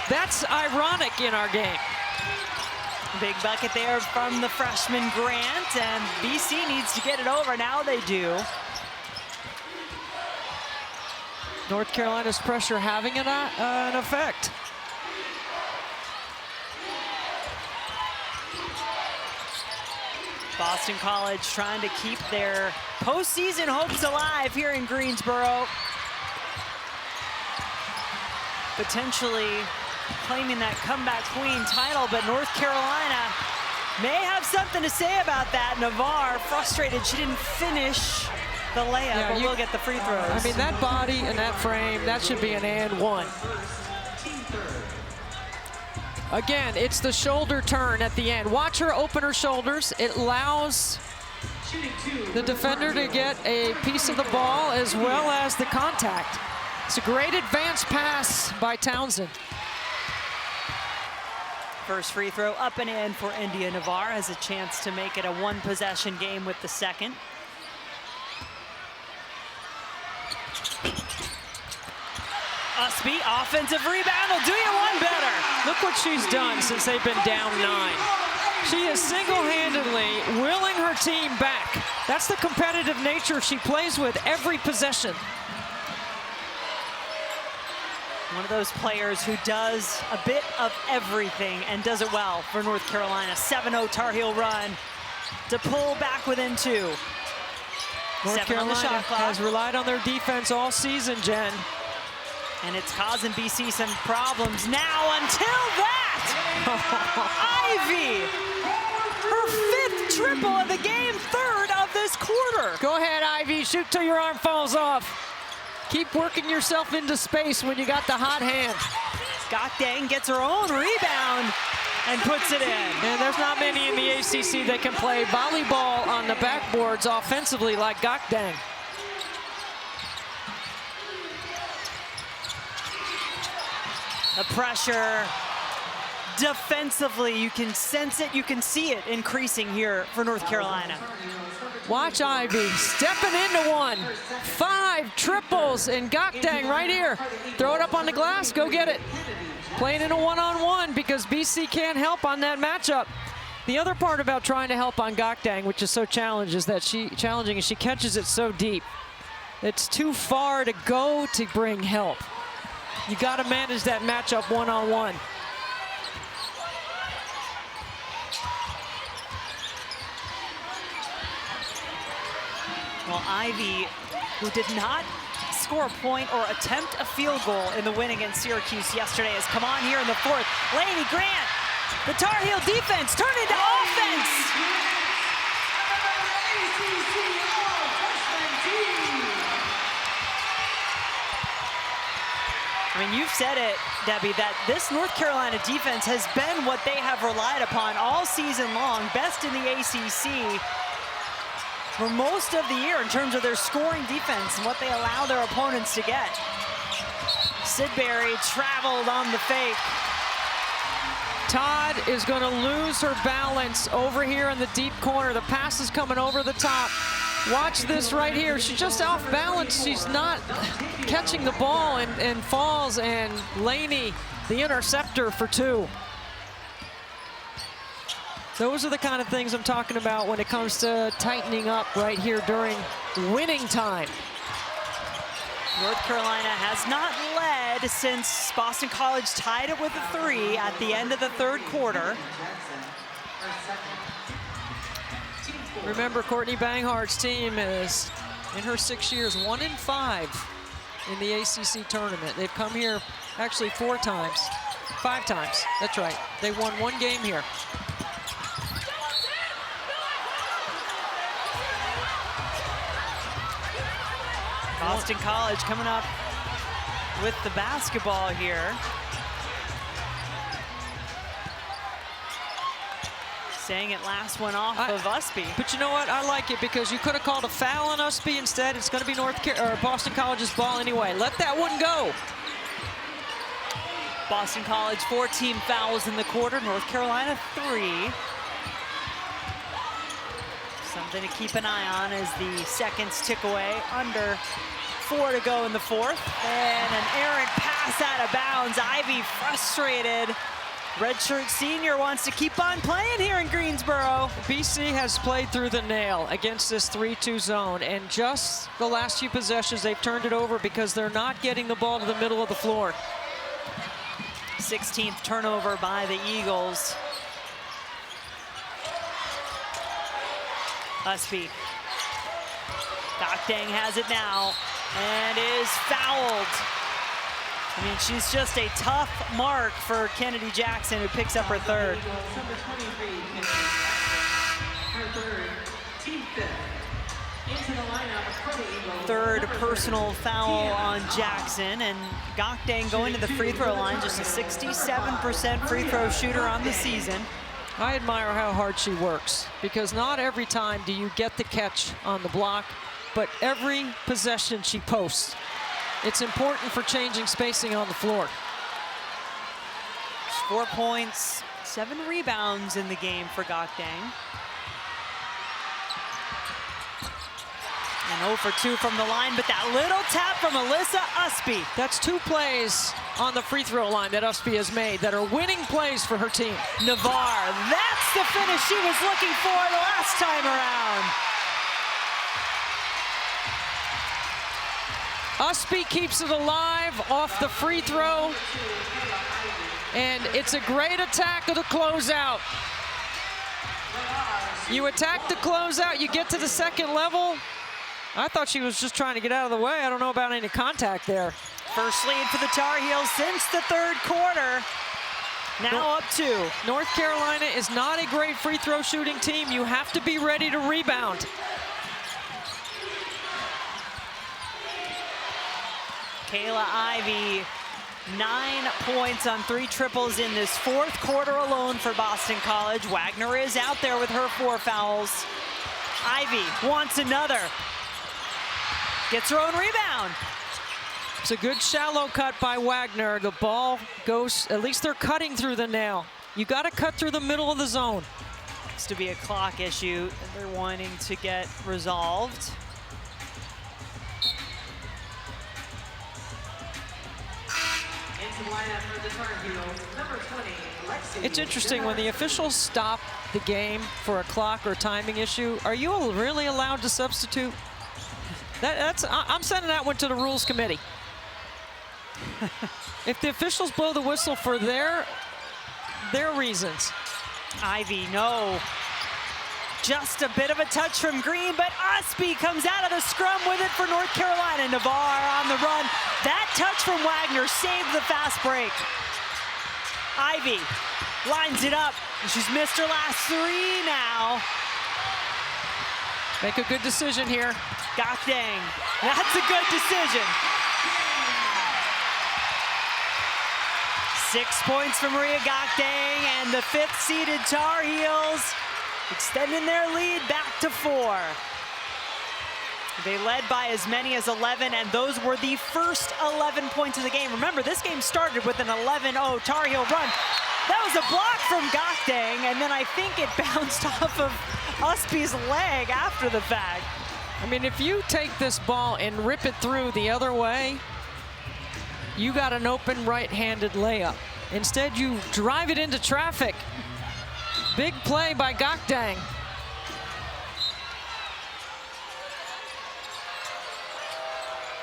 That's ironic in our game. Big bucket there from the freshman Grant, and BC needs to get it over. Now they do. North Carolina's pressure having an effect. Boston College trying to keep their postseason hopes alive here in Greensboro. Potentially claiming that comeback queen title, but North Carolina may have something to say about that. Nivar frustrated she didn't finish the layup, but we'll get the free throws. I mean, that body and that frame, that should be an and one. Again, it's the shoulder turn at the end. Watch her open her shoulders. It allows the defender to get a piece of the ball as well as the contact. It's a great advance pass by Townsend. First free throw up and in for Indya Nivar. Has a chance to make it a 1-possession game with the second. Ustby, offensive rebound will do you one better. Look what she's done since they've been down 9. She is single-handedly willing her team back. That's the competitive nature she plays with every possession. One of those players who does a bit of everything and does it well for North Carolina. 7-0 Tar Heel run to pull back within 2. North Carolina has relied on their defense all season, Jen. And it's causing BC some problems now until that! Ivey! Her 5th triple of the game, 3rd of this quarter. Go ahead, Ivey, shoot till your arm falls off. Keep working yourself into space when you got the hot hand. Gokdang gets her own rebound and puts it in. And there's not many in the ACC that can play volleyball on the backboards offensively like Gokdang. The pressure defensively, you can sense it, you can see it increasing here for North Carolina. Watch Ivey stepping into one. 5 triples, and Gokdang right here. Throw it up on the glass, go get it. Playing in a one-on-one because BC can't help on that matchup. The other part about trying to help on Gokdang, which is so challenging, is that she catches it so deep. It's too far to go to bring help. You got to manage that matchup one-on-one. Well, Ivey, who did not score a point or attempt a field goal in the win against Syracuse yesterday, has come on here in the 4th. Lainey Grant, the Tar Heel defense turned into offense. I mean, you've said it, Debbie, that this North Carolina defense has been what they have relied upon all season long, best in the ACC for most of the year in terms of their scoring defense and what they allow their opponents to get. Sidbury traveled on the fake. Todd is going to lose her balance over here in the deep corner. The pass is coming over the top. Watch this right here. She's just off balance. She's not catching the ball and falls, and Laney, the interceptor for 2. Those are the kind of things I'm talking about when it comes to tightening up right here during winning time. North Carolina has not led since Boston College tied it with a 3 at the end of the 3rd quarter. Remember, Courtney Banghart's team is, in her 6 years, 1-5 in the ACC tournament. They've come here actually 5 times. That's right. They won 1 game here. Boston College coming up with the basketball here. Saying it last one off of Ustby. But you know what? I like it because you could have called a foul on Ustby instead. It's going to be Boston College's ball anyway. Let that one go. Boston College 4 team fouls in the quarter. North Carolina 3. Something to keep an eye on as the seconds tick away. Under 4 to go in the 4th. And an errant pass out of bounds. Ivey frustrated. Redshirt senior wants to keep on playing here in Greensboro. BC has played through the nail against this 3-2 zone, and just the last few possessions they've turned it over because they're not getting the ball to the middle of the floor. 16th turnover by the Eagles. Ustby. Gokdang has it now and is fouled. I mean, she's just a tough mark for Kennedy Jackson, who picks up her 3rd. Number 23, her 3rd, team 5th. Into the lineup for the Eagles. 3rd personal foul on Jackson, and Gokdang going to the free throw line, just a 67% free throw shooter on the season. I admire how hard she works, because not every time do you get the catch on the block, but every possession she posts. It's important for changing spacing on the floor. 4 points, 7 rebounds in the game for Gokdang. And 0 for 2 from the line, but that little tap from Alyssa Ustby. That's 2 plays on the free throw line that Ustby has made that are winning plays for her team. Nivar, that's the finish she was looking for the last time around. Ustby keeps it alive off the free throw, and it's a great attack of the closeout. You attack the closeout, you get to the 2nd level. I thought she was just trying to get out of the way. I don't know about any contact there. First lead for the Tar Heels since the 3rd quarter. Now up 2. North Carolina is not a great free throw shooting team. You have to be ready to rebound. Kaylah Ivey, 9 points on 3 triples in this 4th quarter alone for Boston College. Wagner is out there with her 4 fouls. Ivey wants another. Gets her own rebound. It's a good shallow cut by Wagner. The ball goes, at least they're cutting through the nail. You got to cut through the middle of the zone. It's to be a clock issue that they're wanting to get resolved. It's interesting when the officials stop the game for a clock or timing issue. Are you really allowed to substitute? I'm sending that one to the rules committee. If the officials blow the whistle for their reasons. Ivey, no. Just a bit of a touch from Greene, but Ustby comes out of the scrum with it for North Carolina. Nivar on the run. That touch from Wagner saved the fast break. Ivey lines it up. She's missed her last 3 now. Make a good decision here. Gokdang. That's a good decision. 6 points for Maria Gokdang, and the 5th seeded Tar Heels extending their lead back to 4. They led by as many as 11, and those were the first 11 points of the game. Remember, this game started with an 11-0 Tar Heel run. That was a block from Gakdang, and then I think it bounced off of Ustby's leg after the fact. I mean, if you take this ball and rip it through the other way, you got an open right-handed layup. Instead, you drive it into traffic. Big play by Gakdang.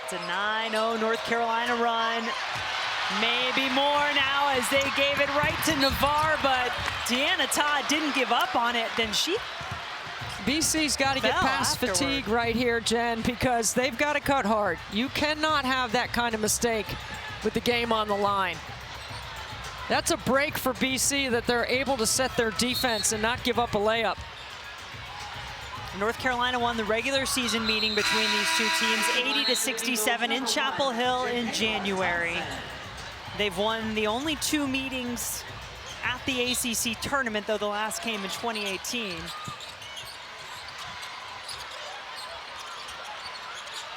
It's a 9-0 North Carolina run. Maybe more now as they gave it right to Nivar, but Deanna Todd didn't give up on it. Then she BC's got to get past fatigue right here, Jen, because they've got to cut hard. You cannot have that kind of mistake with the game on the line. That's a break for BC that they're able to set their defense and not give up a layup. North Carolina won the regular season meeting between these two teams 80-67 in Chapel Hill in January. They've won the only 2 meetings at the ACC tournament, though the last came in 2018.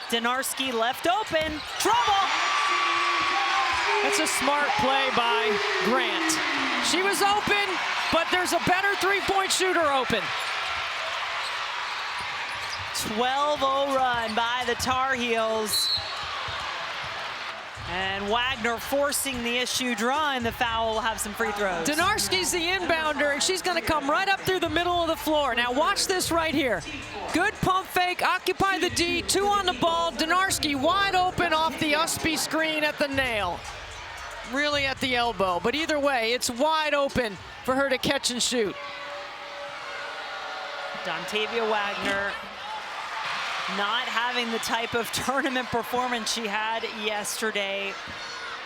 Donarski left open, trouble! That's a smart play by Grant. She was open, but there's a better three-point shooter open. 12-0 run by the Tar Heels. And Wagner forcing the issue, drawing the foul, will have some free throws. Donarski's the inbounder, and she's gonna come right up through the middle of the floor. Now watch this right here. Good pump fake, occupy the D, 2 on the ball. Donarski wide open off the Ustby screen at the nail. Really at the elbow, but either way, it's wide open for her to catch and shoot. Dontavia Wagner not having the type of tournament performance she had yesterday.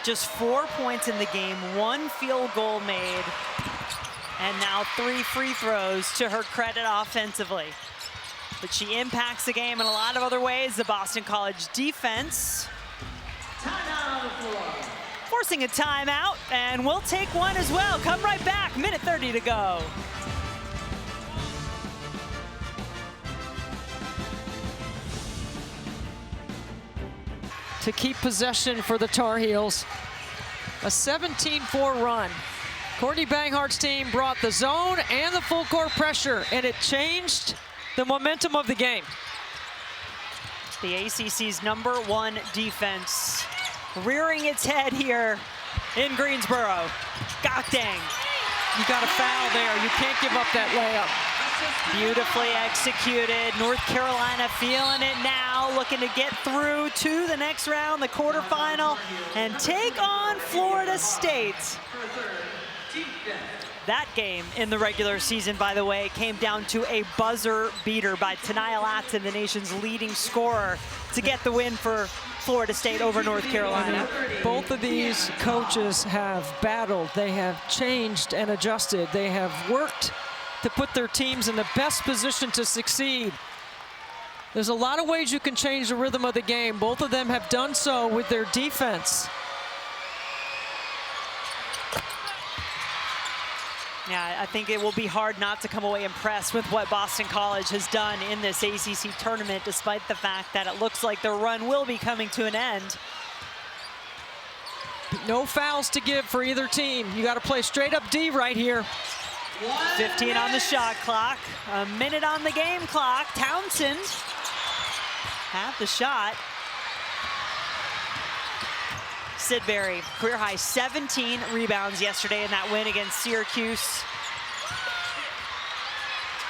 Just 4 points in the game, 1 field goal made, and now 3 free throws to her credit offensively. But she impacts the game in a lot of other ways. The Boston College defense forcing a timeout, and we'll take one as well. Come right back, minute 30 to go. To keep possession for the Tar Heels. A 17-4 run. Courtney Banghart's team brought the zone and the full court pressure, and it changed the momentum of the game. The ACC's #1 defense rearing its head here in Greensboro. Gakdang. You got a foul there. You can't give up that layup. Beautifully executed. North Carolina feeling it now, looking to get through to the next round, the quarterfinal, and take on Florida State. That game in the regular season, by the way, came down to a buzzer beater by Tanaya Latson, the nation's leading scorer, to get the win for Florida State over North Carolina. Both of these coaches have battled. They have changed and adjusted. They have worked to put their teams in the best position to succeed. There's a lot of ways you can change the rhythm of the game. Both of them have done so with their defense. Yeah, I think it will be hard not to come away impressed with what Boston College has done in this ACC tournament, despite the fact that it looks like their run will be coming to an end. No fouls to give for either team. You got to play straight up D right here. 15 on the shot clock, a minute on the game clock. Townsend at the shot. Sidbury, career high 17 rebounds yesterday in that win against Syracuse.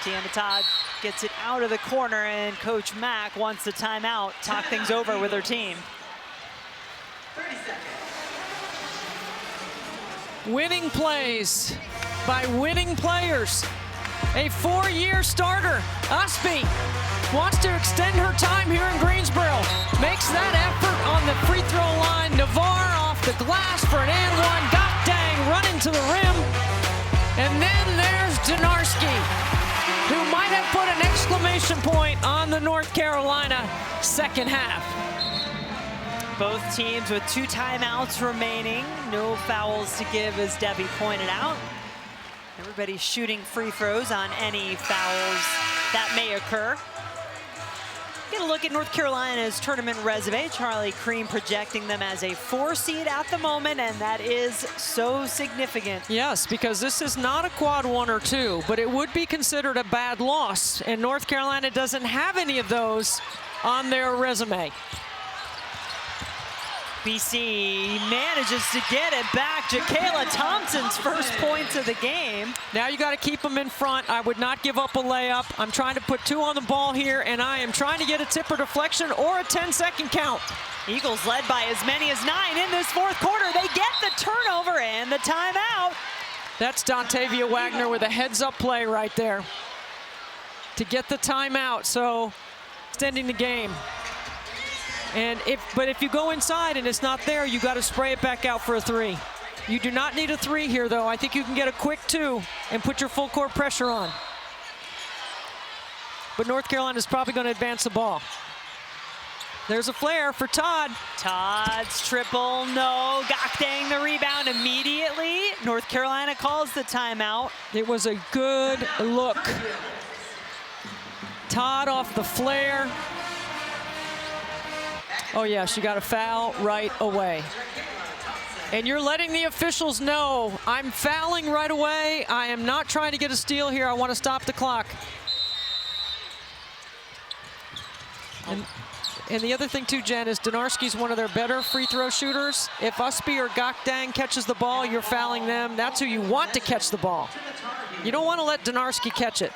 Deanna Todd gets it out of the corner, and Coach Mack wants the timeout, talk things over with her team. 30 seconds. Winning plays by winning players. A 4-year starter, Ustby, wants to extend her time here in Greensboro. Makes that effort on the free throw line. Nivar off the glass for an and one. Gakdang running to the rim. And then there's Donarski, who might have put an exclamation point on the North Carolina second half. Both teams with 2 timeouts remaining. No fouls to give, as Debbie pointed out. Everybody's shooting free throws on any fouls that may occur. Get a look at North Carolina's tournament resume. Charlie Creme projecting them as a 4 seed at the moment, and that is so significant. Yes, because this is not a quad 1 or 2, but it would be considered a bad loss, and North Carolina doesn't have any of those on their resume. BC manages to get it back. Kaylah Thompson's first points of the game. Now you got to keep them in front. I would not give up a layup. I'm trying to put 2 on the ball here, and I am trying to get a tip or deflection or a 10-second count. Eagles led by as many as 9 in this fourth quarter. They get the turnover and the timeout. That's Dontavia Wagner with a heads-up play right there to get the timeout, so extending the game. And if you go inside and it's not there, you got to spray it back out for a 3. You do not need a 3 here, though. I think you can get a quick 2 and put your full court pressure on. But North Carolina is probably going to advance the ball. There's a flare for Todd. Todd's triple, no. Gakdang the rebound immediately. North Carolina calls the timeout. It was a good look. Todd off the flare. Oh yeah, she got a foul right away. And you're letting the officials know, I'm fouling right away. I am not trying to get a steal here. I want to stop the clock. And the other thing too, Jen, is Donarski's one of their better free throw shooters. If Ustby or Gakdang catches the ball, you're fouling them. That's who you want to catch the ball. You don't want to let Donarski catch it.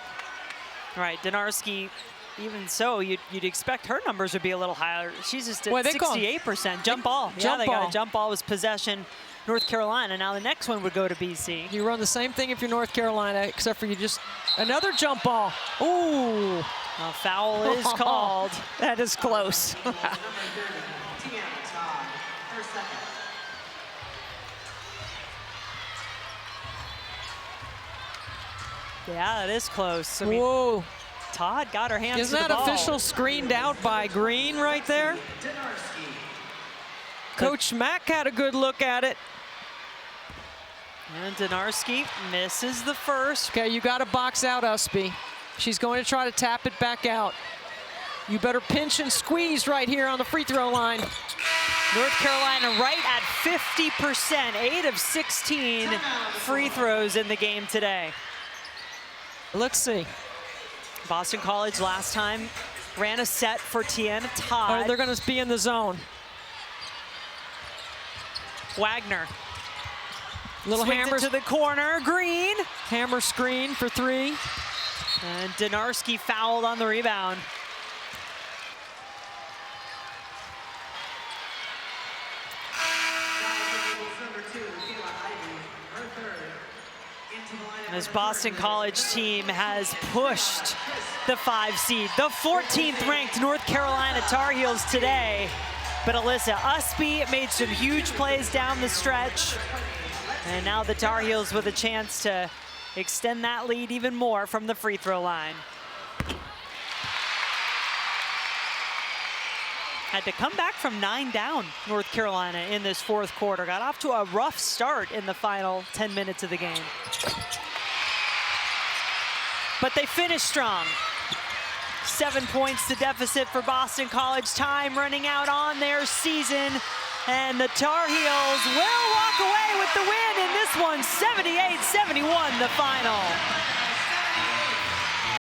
Right, Donarski, even so, you'd expect her numbers would be a little higher. She's just at 68%. Jump ball. Yeah, they got a jump ball was possession. North Carolina. Now the next one would go to BC. You run the same thing if you're North Carolina, except for you just another jump ball. Ooh. A foul is called. That is close. Yeah, it is close. I mean, whoa. Todd got her hands Isn't to the ball. Isn't that official screened out by Greene right there? Coach Mack had a good look at it. And Donarski misses the first. Okay, you got to box out Ustby. She's going to try to tap it back out. You better pinch and squeeze right here on the free throw line. North Carolina right at 50%, 8 of 16 free throws in the game today. Let's see. Boston College last time ran a set for Tiana Todd. Oh, they're going to be in the zone. Wagner. Little hammer to the corner. Greene. Hammer screen for 3. And Donarski fouled on the rebound. This Boston College team has pushed the 5 seed, the 14th ranked North Carolina Tar Heels today. But Alyssa Ustby made some huge plays down the stretch. And now the Tar Heels with a chance to extend that lead even more from the free throw line. Had to come back from 9 down, North Carolina, in this fourth quarter. Got off to a rough start in the final 10 minutes of the game. But they finished strong. 7 points to deficit for Boston College. Time running out on their season. And the Tar Heels will walk away with the win in this one, 78-71 the final.